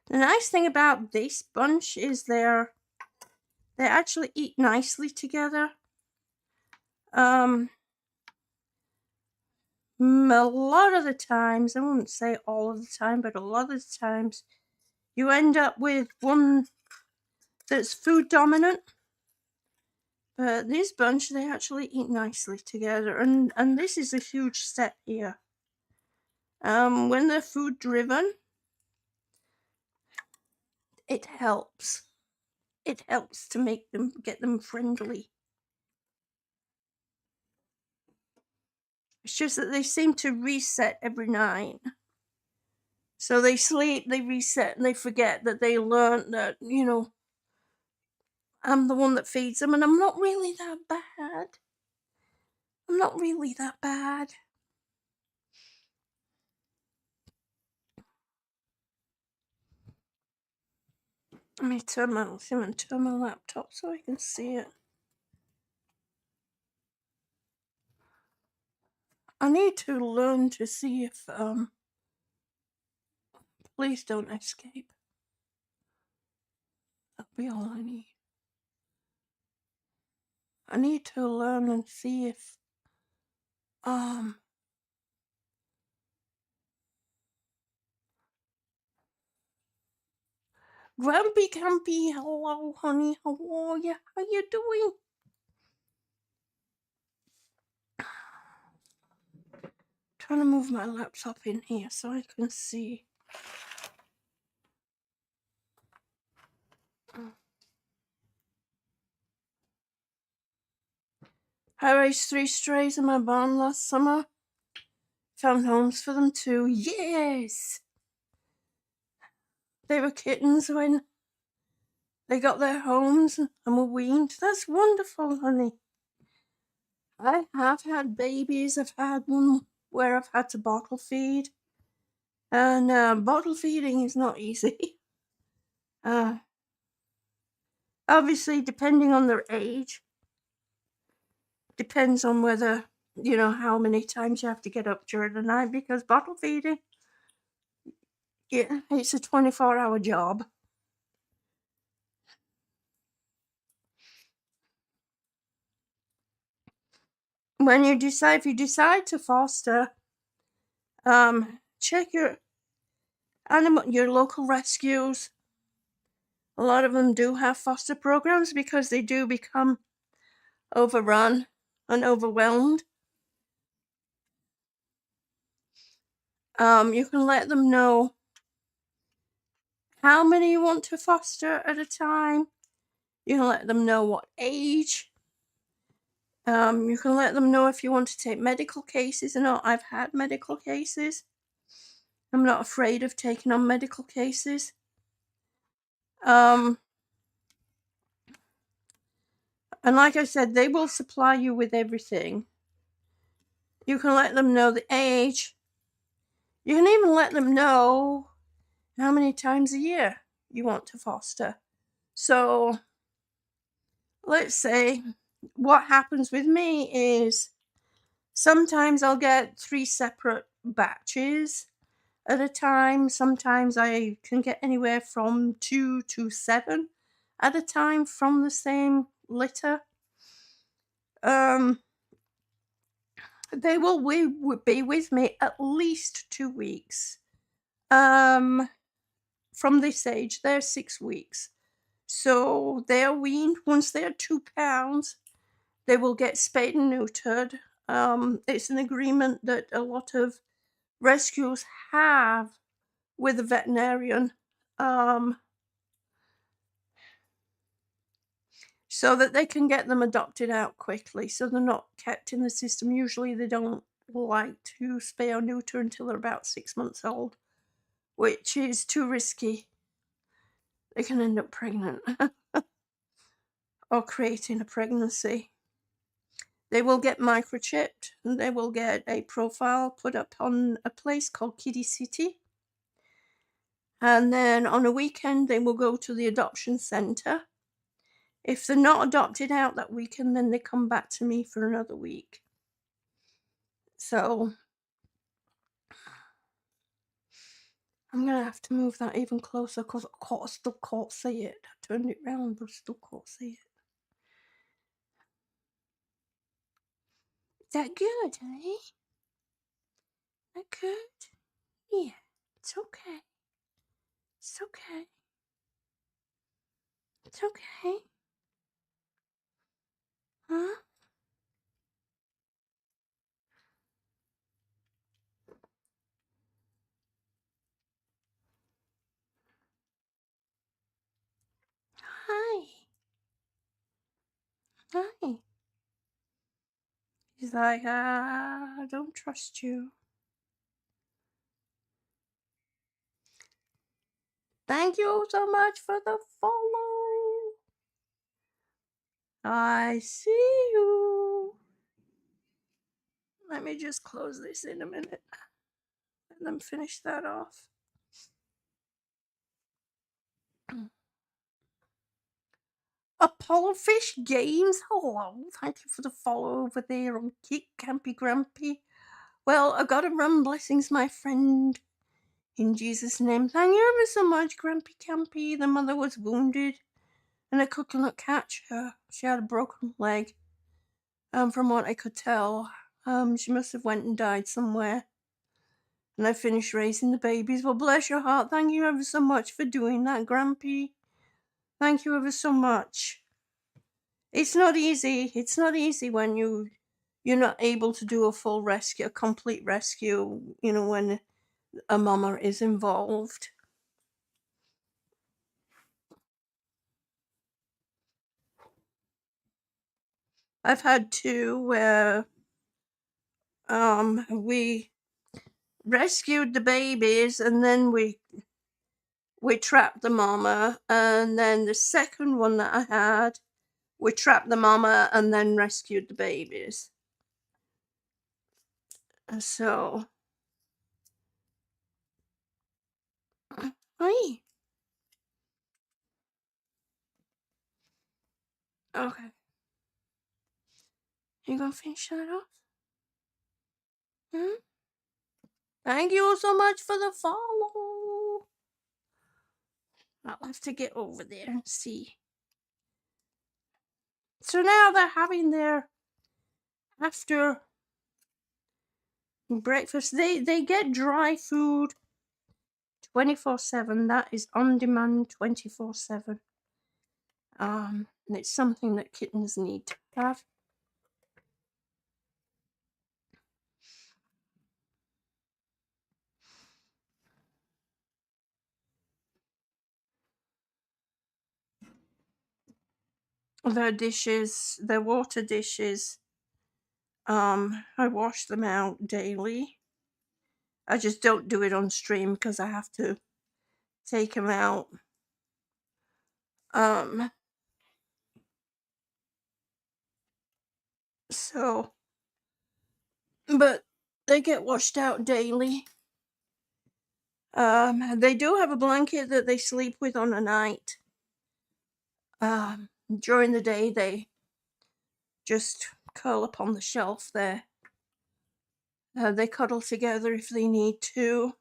The nice thing about this bunch is they actually eat nicely together. A lot of the times, I wouldn't say all of the time, but a lot of the times, you end up with one that's food dominant. But this bunch, they actually eat nicely together, and this is a huge step here. When they're food driven, it helps. It helps to get them friendly. It's just that they seem to reset every night. So they sleep, they reset, and they forget that they learned that, I'm the one that feeds them, and I'm not really that bad. I'm not really that bad. Let me turn my laptop so I can see it. I need to learn to see if please don't escape. That'll be all I need. I need to learn and see if Grumpy Campy, hello honey, how are you? How you doing? Trying to move my laptop in here so I can see. I raised 3 strays in my barn last summer. Found homes for them too. Yes! They were kittens when they got their homes and were weaned. That's wonderful, honey. I have had babies. I've had one where I've had to bottle feed. And bottle feeding is not easy. Obviously, depending on their age, depends on whether, how many times you have to get up during the night, because bottle feeding, yeah, it's a 24-hour job. If you decide to foster, check your local rescues. A lot of them do have foster programs because they do become overrun and overwhelmed. You can let them know how many you want to foster at a time. You can let them know what age. You can let them know if you want to take medical cases or not. I've had medical cases. I'm not afraid of taking on medical cases. And like I said, they will supply you with everything. You can let them know the age. You can even let them know how many times a year you want to foster. So, let's say what happens with me is sometimes I'll get 3 separate batches at a time. Sometimes I can get anywhere from 2 to 7 at a time from the same litter. They will be with me at least 2 weeks. From this age, they're 6 weeks. So they're weaned. Once they're 2 pounds, they will get spayed and neutered. It's an agreement that a lot of rescues have with a veterinarian, so that they can get them adopted out quickly, so they're not kept in the system. Usually they don't like to spay or neuter until they're about 6 months old, which is too risky. They can end up pregnant or creating a pregnancy. They will get microchipped, and they will get a profile put up on a place called Kitty City. And then on a weekend, they will go to the adoption center. If they're not adopted out that weekend, then they come back to me for another week. So I'm gonna have to move that even closer because I still can't see it. I turned it round, but I still can't see it. Is that good, eh? That good? Yeah, it's okay. It's okay. It's okay. Huh? Hi. Hi. She's like, I don't trust you. Thank you so much for the follow. I see you. Let me just close this in a minute and then finish that off. Apollo Fish Games, hello. Thank you for the follow over there on Kick Campy Grumpy. Well, I gotta run. Blessings, my friend. In Jesus' name, thank you ever so much, Grumpy Campy. The mother was wounded, and I couldn't catch her. She had a broken leg. From what I could tell, she must have went and died somewhere. And I finished raising the babies. Well, bless your heart. Thank you ever so much for doing that, Grampy. Thank you ever so much. It's not easy. It's not easy when you're not able to do a full rescue, a complete rescue, when a mama is involved. I've had two where we rescued the babies and then we trapped the mama, and then the second one that I had, we trapped the mama and then rescued the babies. So, hi. Okay. You gonna finish that off? Hmm? Thank you so much for the follow. I'll have to get over there and see. So now they're having their after breakfast. They get dry food 24/7. That is on demand 24/7. And it's something that kittens need to have. Their dishes, their water dishes, I wash them out daily. I just don't do it on stream because I have to take them out. So, but they get washed out daily. They do have a blanket that they sleep with on a night. During the day, they just curl up on the shelf there. They cuddle together if they need to.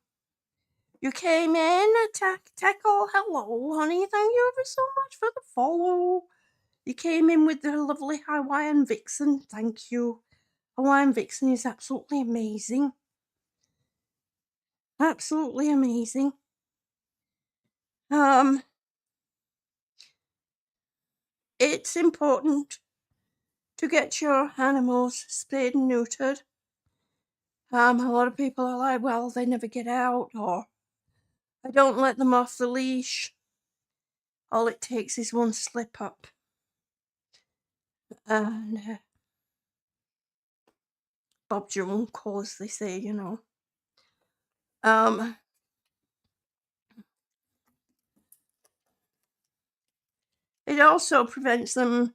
You came in, Tackle. Hello, honey. Thank you ever so much for the follow. You came in with the lovely Hawaiian Vixen. Thank you. Hawaiian Vixen is absolutely amazing. Absolutely amazing. It's important to get your animals spayed and neutered. A lot of people are like, well, they never get out, or I don't let them off the leash. All it takes is one slip up. And Bob's your uncle, as they say, It also prevents them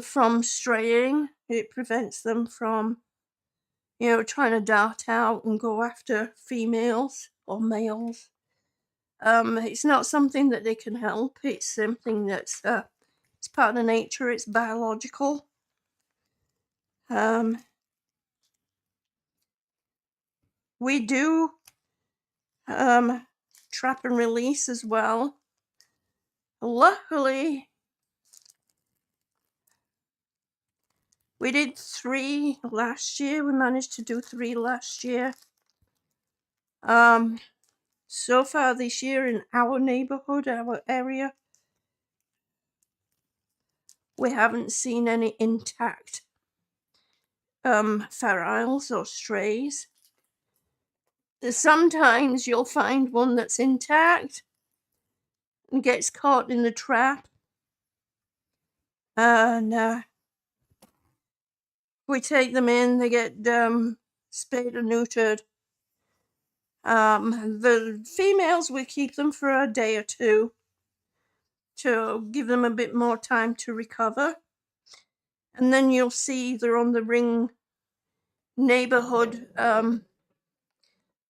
from straying. It prevents them from, trying to dart out and go after females or males. It's not something that they can help. It's something that's it's part of nature. It's biological. We do trap and release as well. Luckily, we did 3 last year. We managed to do 3 last year. So far this year in our neighborhood, our area, we haven't seen any intact ferals or strays. Sometimes you'll find one that's intact and gets caught in the trap. And We take them in, they get spayed and neutered. The females, we keep them for a day or two to give them a bit more time to recover. And then you'll see they're on the Ring neighborhood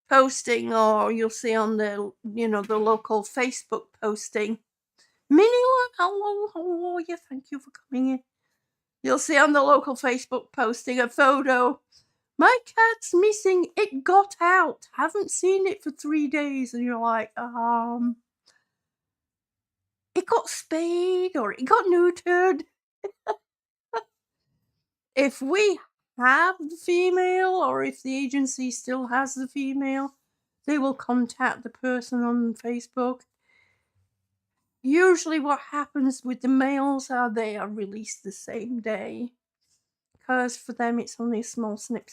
posting, or you'll see on the the local Facebook posting. Minnie, hello, how are you? Thank you for coming in. You'll see on the local Facebook posting a photo. My cat's missing. It got out. Haven't seen it for 3 days. And you're like, it got spayed or it got neutered. If we have the female, or if the agency still has the female, they will contact the person on Facebook. Usually what happens with the males are they are released the same day, because for them it's only a small snip.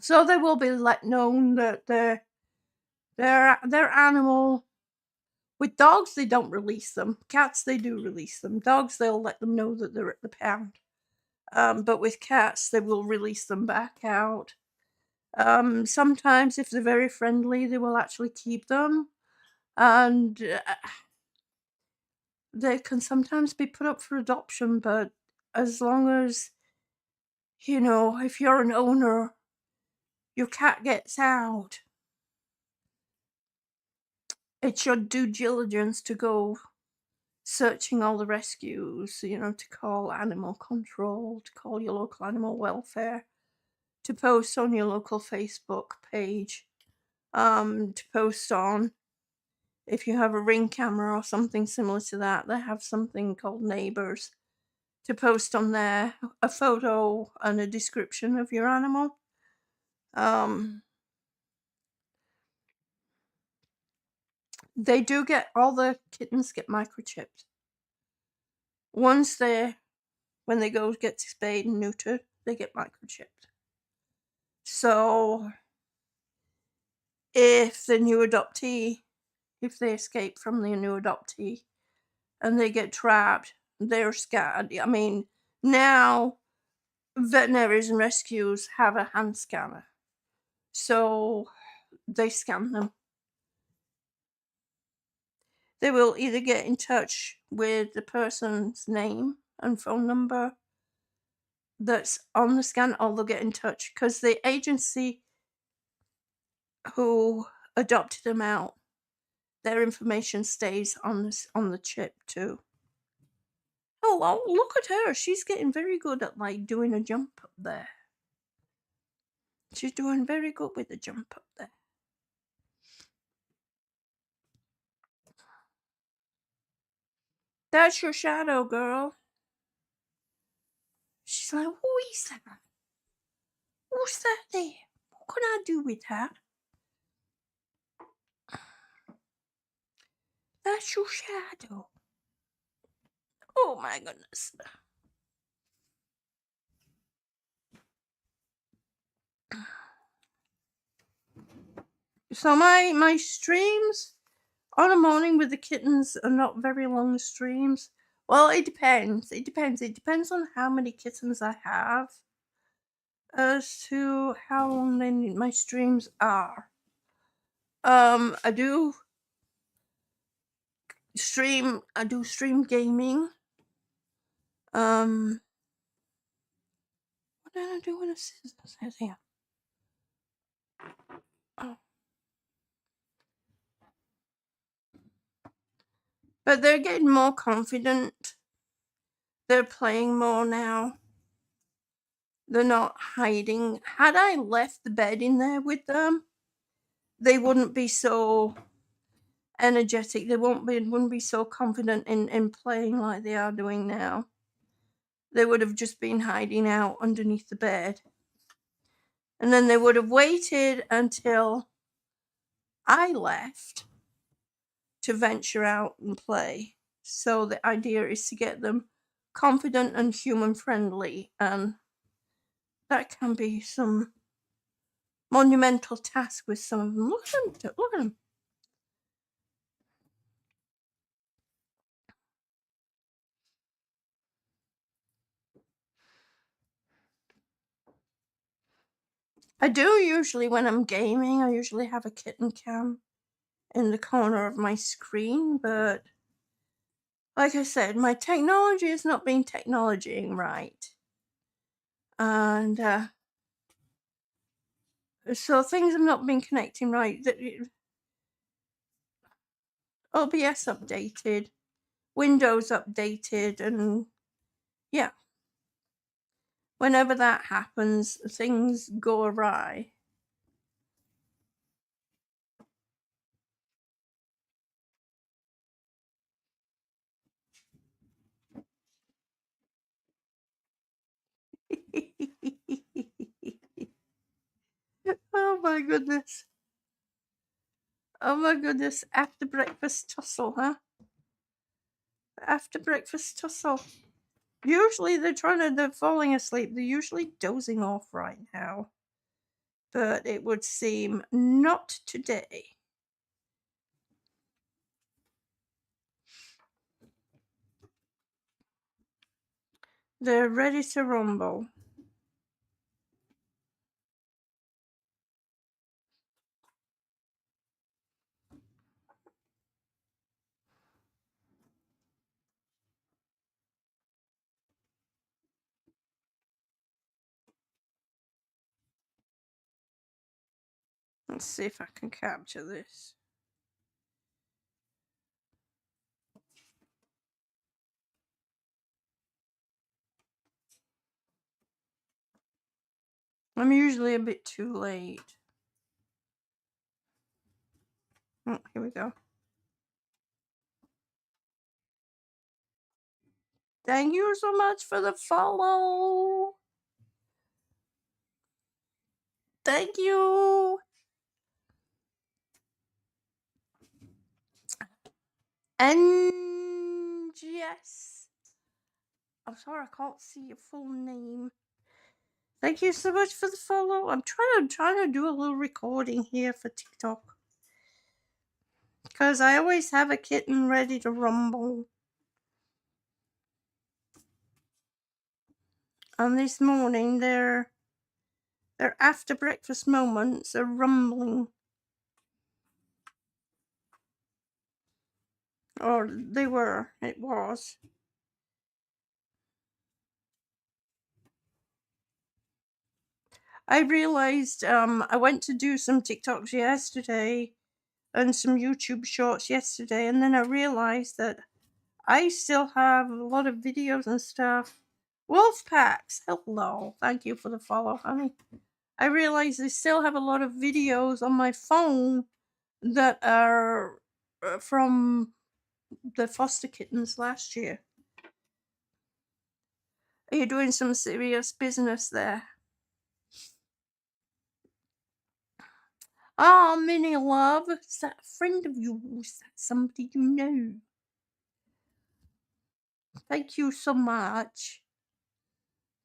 So they will be let known that their animal. With dogs, they don't release them. Cats, they do release them. Dogs, they'll let them know that they're at the pound. But with cats, they will release them back out. Sometimes, if they're very friendly, they will actually keep them. And they can sometimes be put up for adoption, but as long as, if you're an owner, your cat gets out, it's your due diligence to go searching all the rescues, to call animal control, to call your local animal welfare, to post on your local Facebook page, to post on, if you have a Ring camera or something similar to that, they have something called Neighbors, to post on there a photo and a description of your animal. They do get, all the kittens get microchipped. When they go get spayed and neutered, they get microchipped. So if the new adoptee, if they escape from the new adoptee and they get trapped, they're scared. I mean, now veterinaries and rescues have a hand scanner. So they scan them. They will either get in touch with the person's name and phone number that's on the scan, or they'll get in touch, because the agency who adopted them out, their information stays on the chip too. Oh, look at her. She's getting very good at doing a jump up there. She's doing very good with the jump up there. That's your shadow, girl. She's like, who is that? Who's that there? What can I do with that? That's your shadow. Oh my goodness. So my streams on a morning with the kittens are not very long streams. Well, it depends. It depends on how many kittens I have as to how long my streams are. I do stream gaming. What did I do when it says here? Oh. But they're getting more confident. They're playing more now. They're not hiding. Had I left the bed in there with them, they wouldn't be so energetic. They wouldn't be so confident in playing like they are doing now. They would have just been hiding out underneath the bed. And then they would have waited until I left to venture out and play. So the idea is to get them confident and human friendly, and that can be some monumental task with some of them. Look at them. Look at them. I do usually when I'm gaming, I usually have a kitten cam in the corner of my screen, but like I said, my technology has not been technologying right. And so things have not been connecting right. OBS updated, Windows updated, and yeah, whenever that happens, things go awry. Oh my goodness. Oh my goodness. After breakfast tussle, huh? After breakfast tussle. Usually they're falling asleep. They're usually dozing off right now. But it would seem not today. They're ready to rumble. Let's see if I can capture this. I'm usually a bit too late. Oh, here we go. Thank you so much for the follow. Thank you. And yes. I'm sorry, I can't see your full name. Thank you so much for the follow. I'm trying to do a little recording here for TikTok. Because I always have a kitten ready to rumble. And this morning their after breakfast moments are rumbling. Or they were. It was. I realized I went to do some TikToks yesterday and some YouTube shorts yesterday, and then I realized that I still have a lot of videos and stuff. Wolf packs, hello. Thank you for the follow, honey. I realized I still have a lot of videos on my phone that are from the foster kittens last year. Are you doing some serious business there? Oh, Minnie Love, is that a friend of yours? Is that somebody you know? Thank you so much.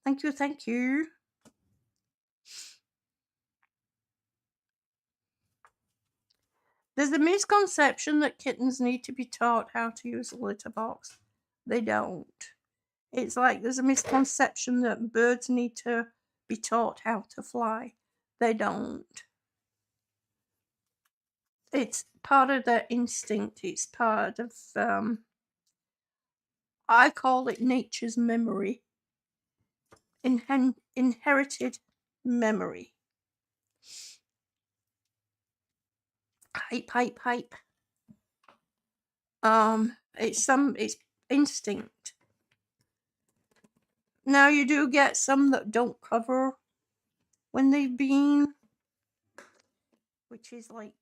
Thank you, thank you. There's a misconception that kittens need to be taught how to use a litter box. They don't. It's like there's a misconception that birds need to be taught how to fly. They don't. It's part of their instinct. It's part of, I call it nature's memory. Inherited memory. Hype. It's instinct. Now you do get some that don't cover when they've been, which is like,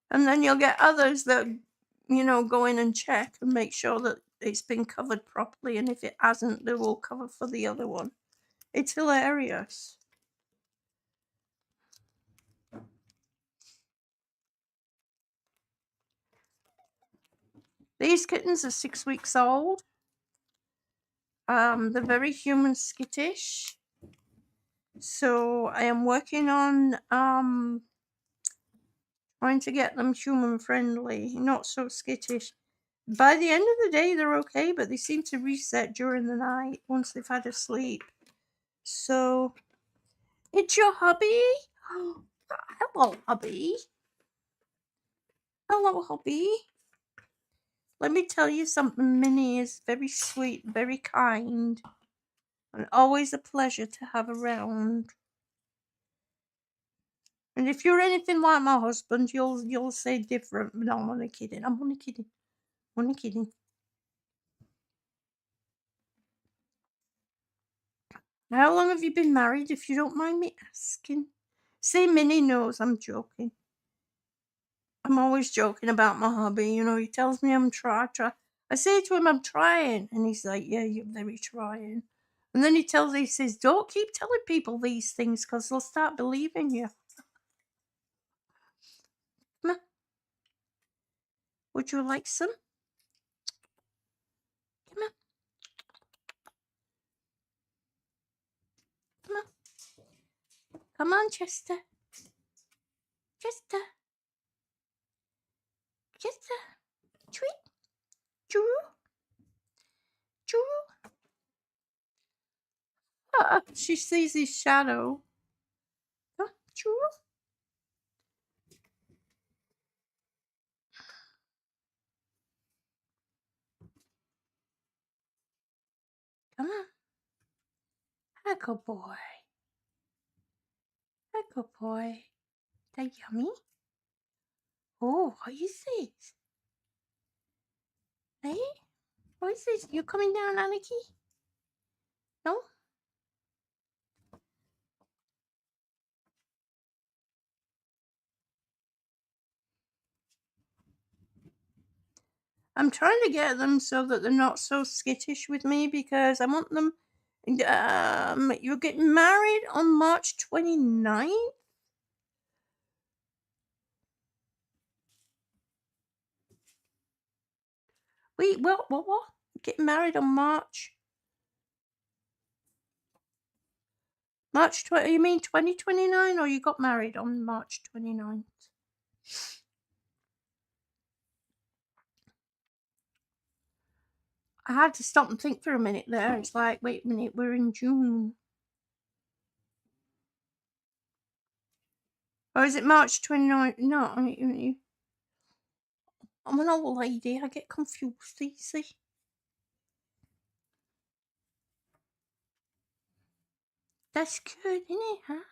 and then you'll get others that, go in and check and make sure that it's been covered properly, and if it hasn't, they will cover for the other one. It's hilarious. These kittens are 6 weeks old. They're very human-skittish. So I am working on trying to get them human friendly, not so skittish. By the end of the day, they're okay, but they seem to reset during the night once they've had a sleep. So, it's your hubby? Hello, hubby. Hello, hubby. Let me tell you something. Minnie is very sweet, very kind, and always a pleasure to have around. And if you're anything like my husband, you'll say different. No, I'm only kidding. I'm only kidding. Only kidding. How long have you been married, if you don't mind me asking? See, Minnie knows I'm joking. I'm always joking about my hobby. You know, he tells me I'm try. I say to him I'm trying, and he's like, "Yeah, you're very trying." And then he says, "Don't keep telling people these things, because they'll start believing you." Come on, would you like some? Come on, come on, come on, Chester, Chester, Chester, tweet, choo, choo. She sees his shadow. Come on, choo. Come on, hi, good boy. Hi, good boy. That yummy? Oh, what is this? Hey, what is this? You coming down, Anarchy? No? I'm trying to get them so that they're not so skittish with me, because I want them. You're getting married on March 29th? Wait, what? Getting married on March 20, you mean 2029, or you got married on March 29th? I had to stop and think for a minute there. It's like, wait a minute, we're in June. Or is it March 29th? No, I'm an old lady. I get confused easy. That's good, isn't it, huh?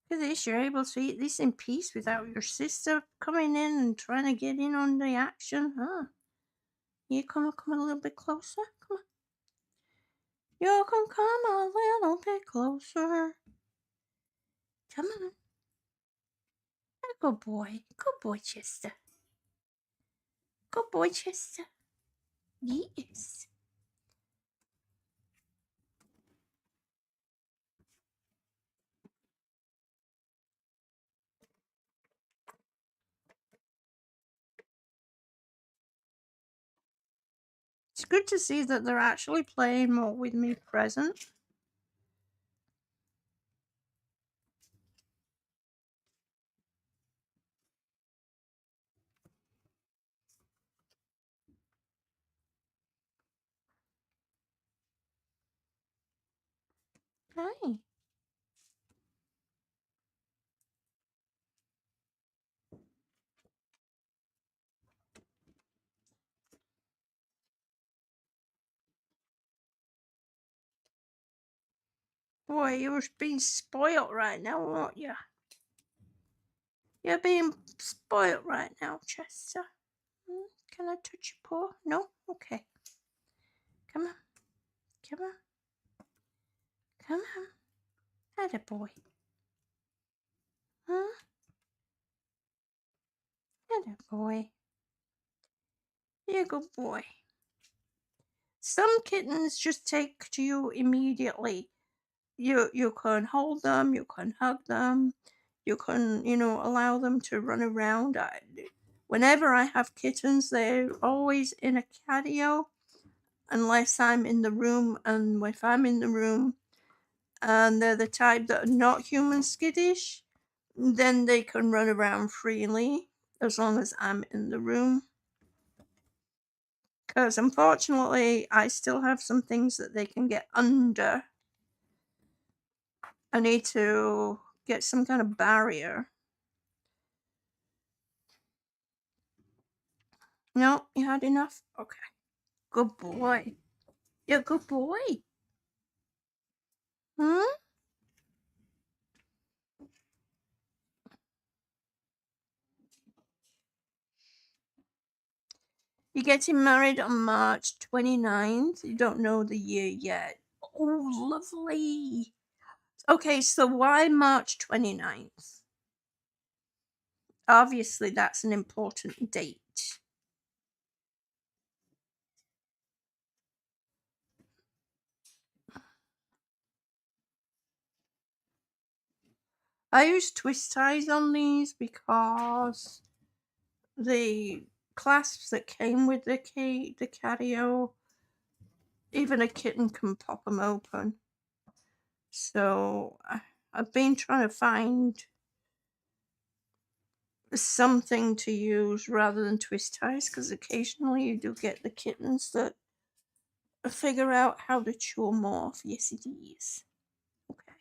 For this, you're able to eat this in peace without your sister coming in and trying to get in on the action, huh? You come a little bit closer. Come on. You can come a little bit closer. Come on. Good boy. Good boy, Chester. Good boy, Chester. Yes. It's good to see that they're actually playing more with me present. Hi. Boy, you're being spoiled right now, aren't you? You're being spoiled right now, Chester. Can I touch your paw? No? Okay. Come on. Come on. Come on. Atta boy. Huh? Atta boy. You're a good boy. Some kittens just take to you immediately. You can hold them, you can hug them, you can, allow them to run around. Whenever I have kittens, they're always in a catio, unless I'm in the room. And if I'm in the room and they're the type that are not human skittish, then they can run around freely. as long as I'm in the room. Because unfortunately, I still have some things that they can get under. I need to get some kind of barrier. No, you had enough? Okay. Good boy. You're a good boy. Hmm? You're getting married on March 29th. You don't know the year yet. Oh, lovely. Okay, so why March 29th? Obviously, that's an important date. I use twist ties on these because the clasps that came with the catio, even a kitten can pop them open. So I've been trying to find something to use rather than twist ties, because occasionally you do get the kittens that figure out how to chew 'em off. Yes, it is. Okay.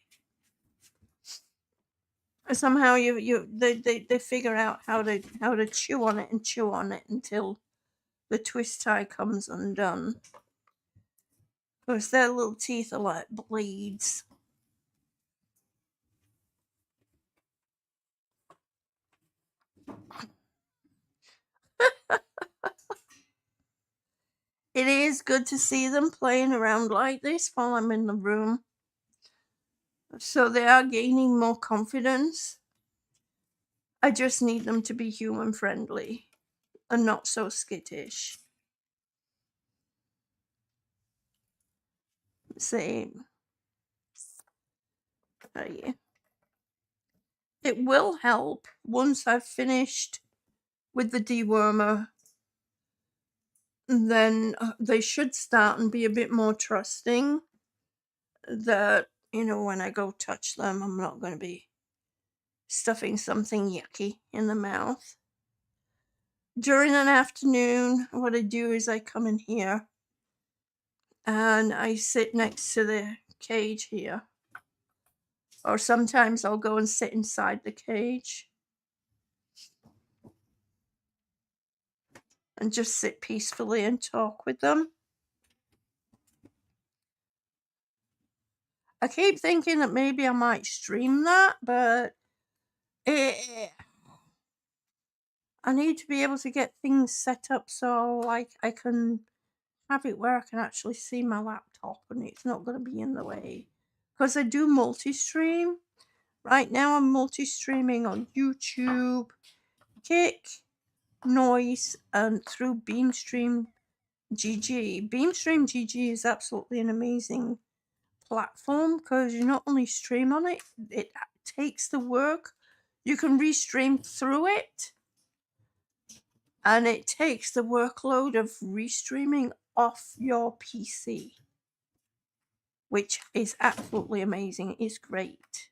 Somehow they figure out how to chew on it and chew on it until the twist tie comes undone. Of course, their little teeth are like blades. It is good to see them playing around like this while I'm in the room. So they are gaining more confidence. I just need them to be human friendly and not so skittish. Same. Yeah. It will help once I've finished with the dewormer. Then they should start and be a bit more trusting that, when I go touch them, I'm not going to be stuffing something yucky in the mouth. During an afternoon, what I do is I come in here and I sit next to the cage here. Or sometimes I'll go and sit inside the cage and just sit peacefully and talk with them. I keep thinking that maybe I might stream that, but I need to be able to get things set up so like I can have it where I can actually see my laptop and it's not going to be in the way. Because I do multi-stream. Right now I'm multi-streaming on YouTube, Kick, Noise, and through Beamstream GG. Beamstream GG is absolutely an amazing platform because you not only stream on it, it takes the work. You can restream through it, and it takes the workload of restreaming off your PC, which is absolutely amazing. It's great.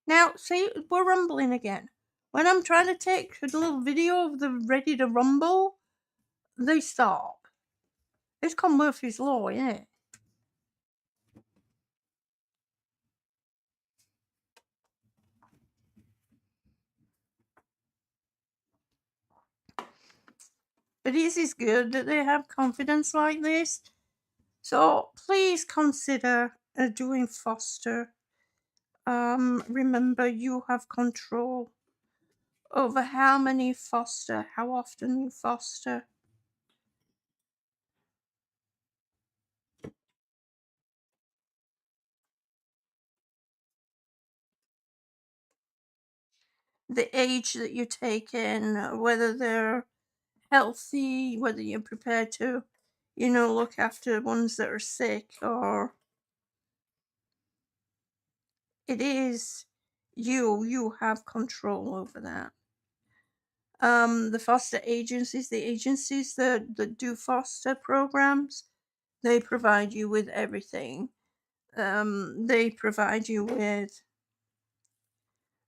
Now, see, we're rumbling again. When I'm trying to take a little video of them ready to rumble, they stop. It's called Murphy's Law, isn't it? But it is good that they have confidence like this. So please consider doing foster. Remember, you have control over how many foster, how often you foster. The age that you take in, whether they're healthy, whether you're prepared to, look after ones that are sick, or it is you have control over that. The foster agencies, the agencies that do foster programs, they provide you with everything. They provide you with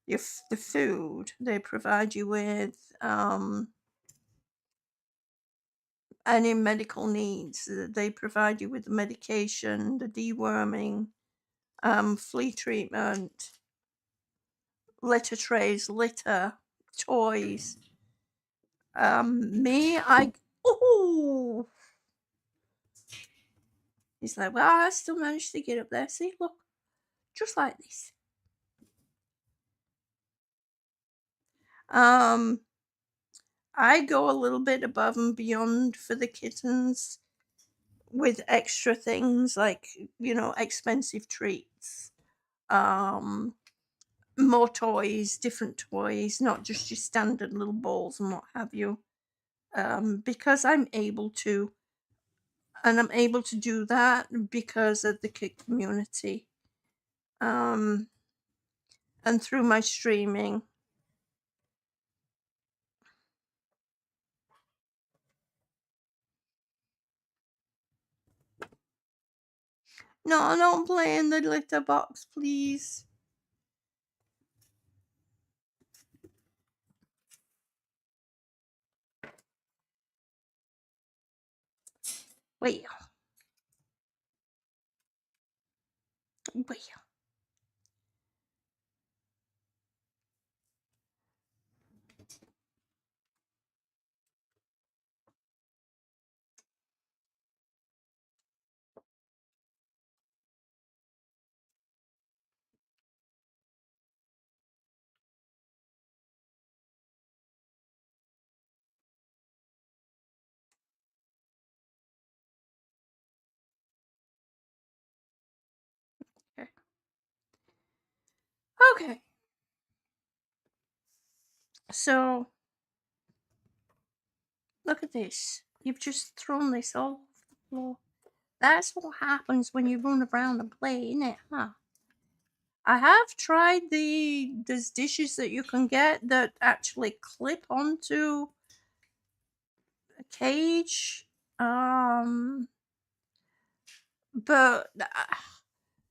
the food. They provide you with any medical needs. They provide you with the medication, the deworming, flea treatment, litter trays, litter, toys. Oh, he's like, well, I still managed to get up there. See, look, just like this. Um, I go a little bit above and beyond for the kittens with extra things like, expensive treats, um, more toys, different toys, not just your standard little balls and what have you. Because I'm able to, and I'm able to do that because of the kit community. Um, and through my streaming. No, don't play in the litter box, please. Wait, wait. Okay. Okay. So, look at this. You've just thrown this all over the floor. That's what happens when you run around and play, isn't it, huh? I have tried these dishes that you can get that actually clip onto a cage. But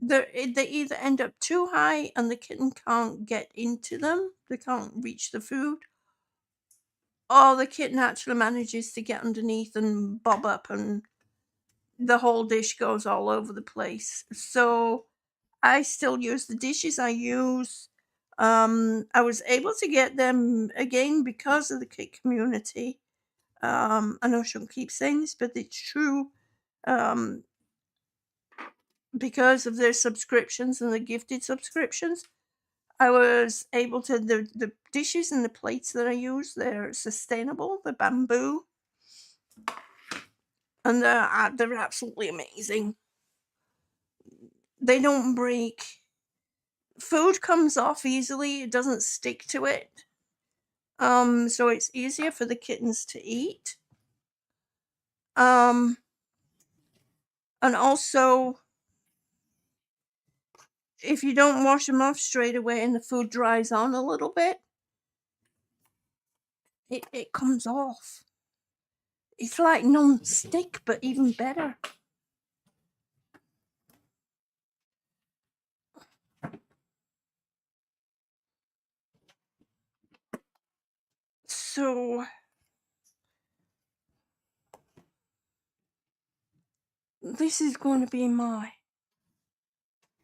they either end up too high and the kitten can't get into them, they can't reach the food, or the kitten actually manages to get underneath and bob up and the whole dish goes all over the place. So I still use the dishes I use. I was able to get them again because of the kit community. I know I shouldn't keep saying this, but it's true. Um, because of their subscriptions and the gifted subscriptions, I was able to the dishes and the plates that I use, they're sustainable, the bamboo, and they're absolutely amazing. They don't break. Food comes off easily, it doesn't stick to it. So it's easier for the kittens to eat. Um, and also, if you don't wash them off straight away and the food dries on a little bit, it comes off. It's like non-stick, but even better. So this is going to be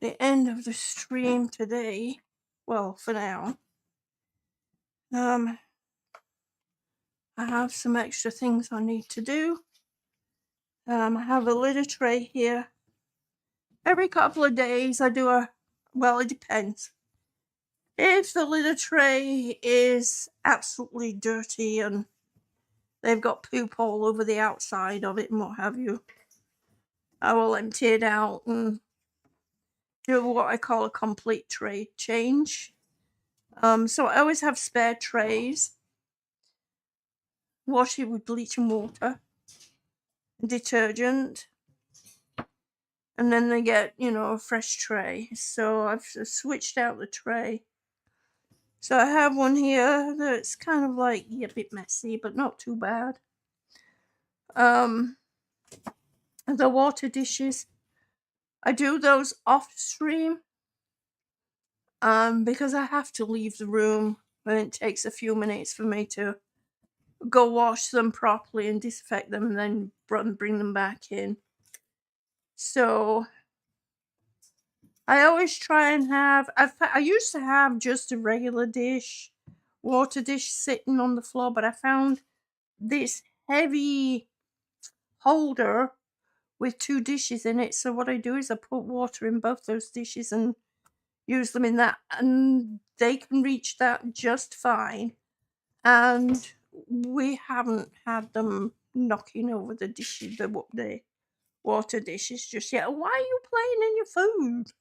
the end of the stream today. Well, for now. I have some extra things I need to do. I have a litter tray here. Every couple of days I do well, it depends. If the litter tray is absolutely dirty and they've got poop all over the outside of it and what have you, I will empty it out and do what I call a complete tray change. So I always have spare trays. Wash it with bleach and water, detergent, and then they get, a fresh tray. So I've switched out the tray. So I have one here that's kind of like a bit messy, but not too bad. Um, the water dishes, I do those off stream. Because I have to leave the room, and it takes a few minutes for me to go wash them properly and disinfect them, and then bring them back in. So I always try and have. I used to have just a regular dish, water dish sitting on the floor, but I found this heavy holder with two dishes in it. So what I do is I put water in both those dishes and use them in that, and they can reach that just fine. And we haven't had them knocking over the dishes, the water dishes just yet. Why are you playing in your food?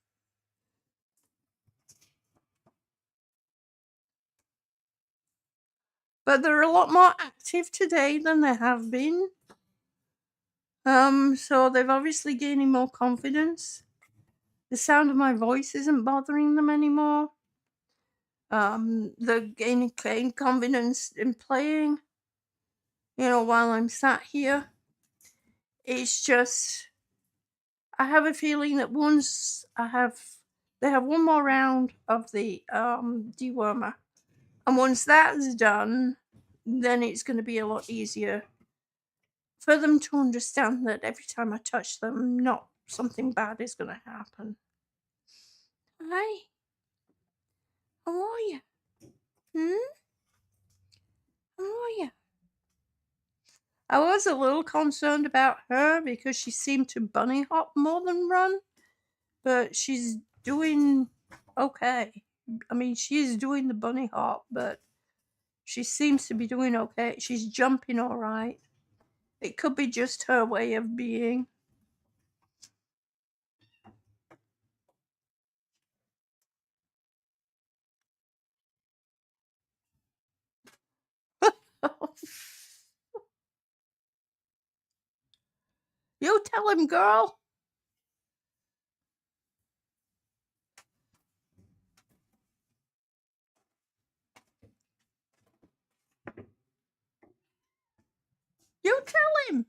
But they're a lot more active today than they have been. So they've obviously gaining more confidence. The sound of my voice isn't bothering them anymore. They're gaining confidence in playing. While I'm sat here, it's just I have a feeling that once they have one more round of the dewormer, and once that's done, then it's going to be a lot easier for them to understand that every time I touch them, not something bad is going to happen. Hi, how are you? Hmm? How are you? I was a little concerned about her because she seemed to bunny hop more than run, but she's doing okay. I mean, she's doing the bunny hop, but she seems to be doing okay. She's jumping all right. It could be just her way of being. You tell him, girl. You tell him.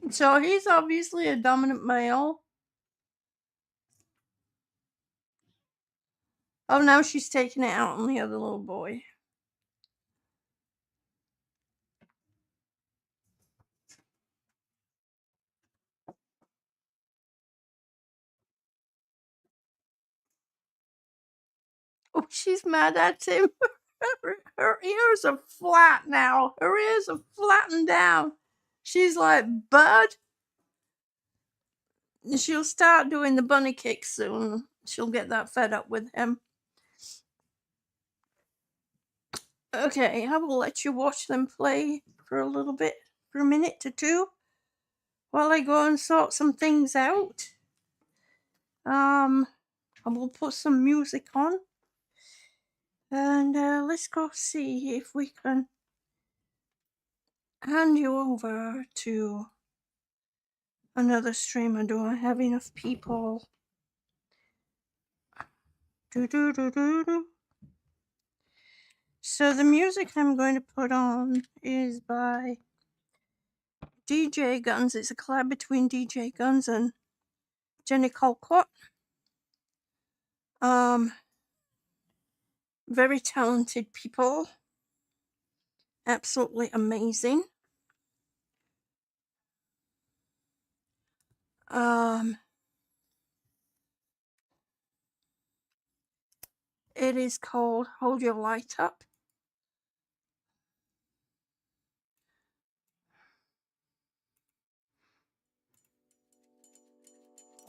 So he's obviously a dominant male. Oh, now she's taking it out on the other little boy. Oh, she's mad at him. Her ears are flat now. Her ears are flattened down. She's like, Bud. She'll start doing the bunny kick soon. She'll get that fed up with him. Okay, I will let you watch them play for a little bit, for a minute to two, while I go and sort some things out. I will put some music on, and let's go see if we can hand you over to another streamer. Do I have enough people? Do do do do do. So the music I'm going to put on is by DJ Guns. It's a collab between DJ Guns and Jenny Colquott. Very talented people. Absolutely amazing. It is called Hold Your Light Up.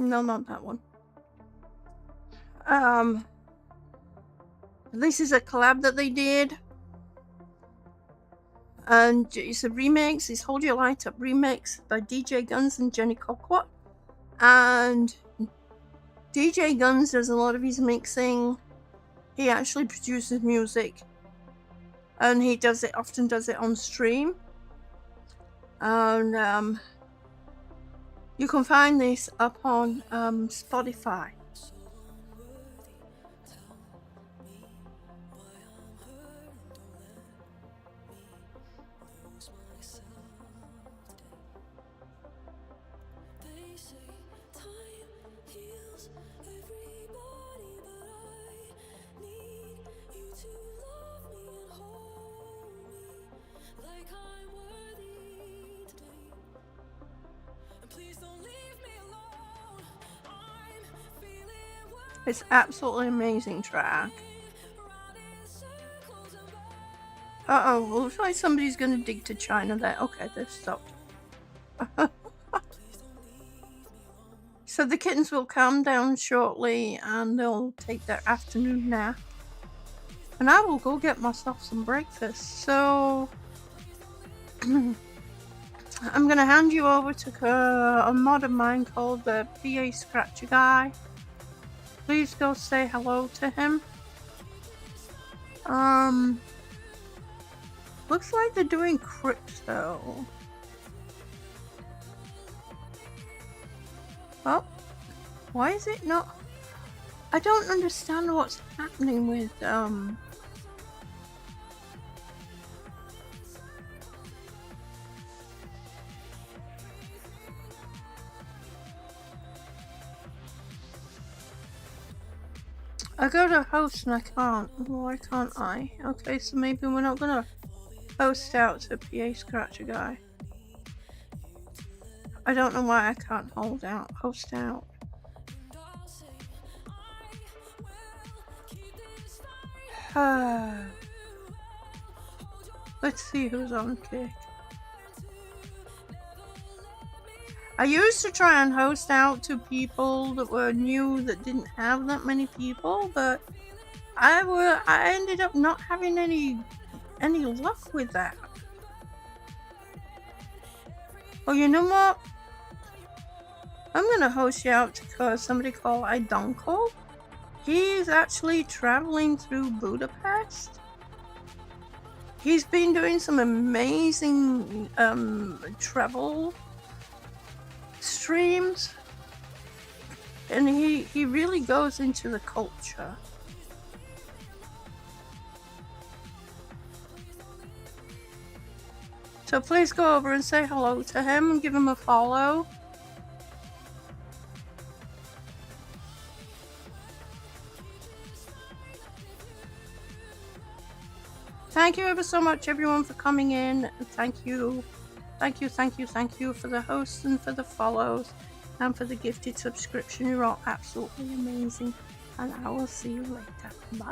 No, not that one. This is a collab that they did. And it's a remix. It's Hold Your Light Up remix by DJ Guns and Jenny Colquott. And DJ Guns does a lot of his mixing. He actually produces music. And he often does it on stream. And You can find this up on Spotify. It's absolutely amazing track. Uh-oh, looks like somebody's gonna dig to China there. Okay, they've stopped. So the kittens will calm down shortly and they'll take their afternoon nap. And I will go get myself some breakfast. So I'm gonna hand you over to a mod of mine called the PA Scratcher Guy. Please go say hello to him. Looks like they're doing crypto. Oh, why is it not? I don't understand what's happening with, I go to host and I can't. Why can't I? Okay, so maybe we're not gonna host out to PA Scratcher Guy. I don't know why I can't host out. Let's see who's on kick. I used to try and host out to people that were new that didn't have that many people, but I ended up not having any luck with that. Oh, you know what? I'm gonna host you out to somebody called Idonko. He's actually traveling through Budapest. He's been doing some amazing travel streams, and he really goes into the culture. So please go over and say hello to him and give him a follow. Thank you ever so much, everyone, for coming in. Thank you for the hosts and for the follows and for the gifted subscription. You're all absolutely amazing, and I will see you later. Bye.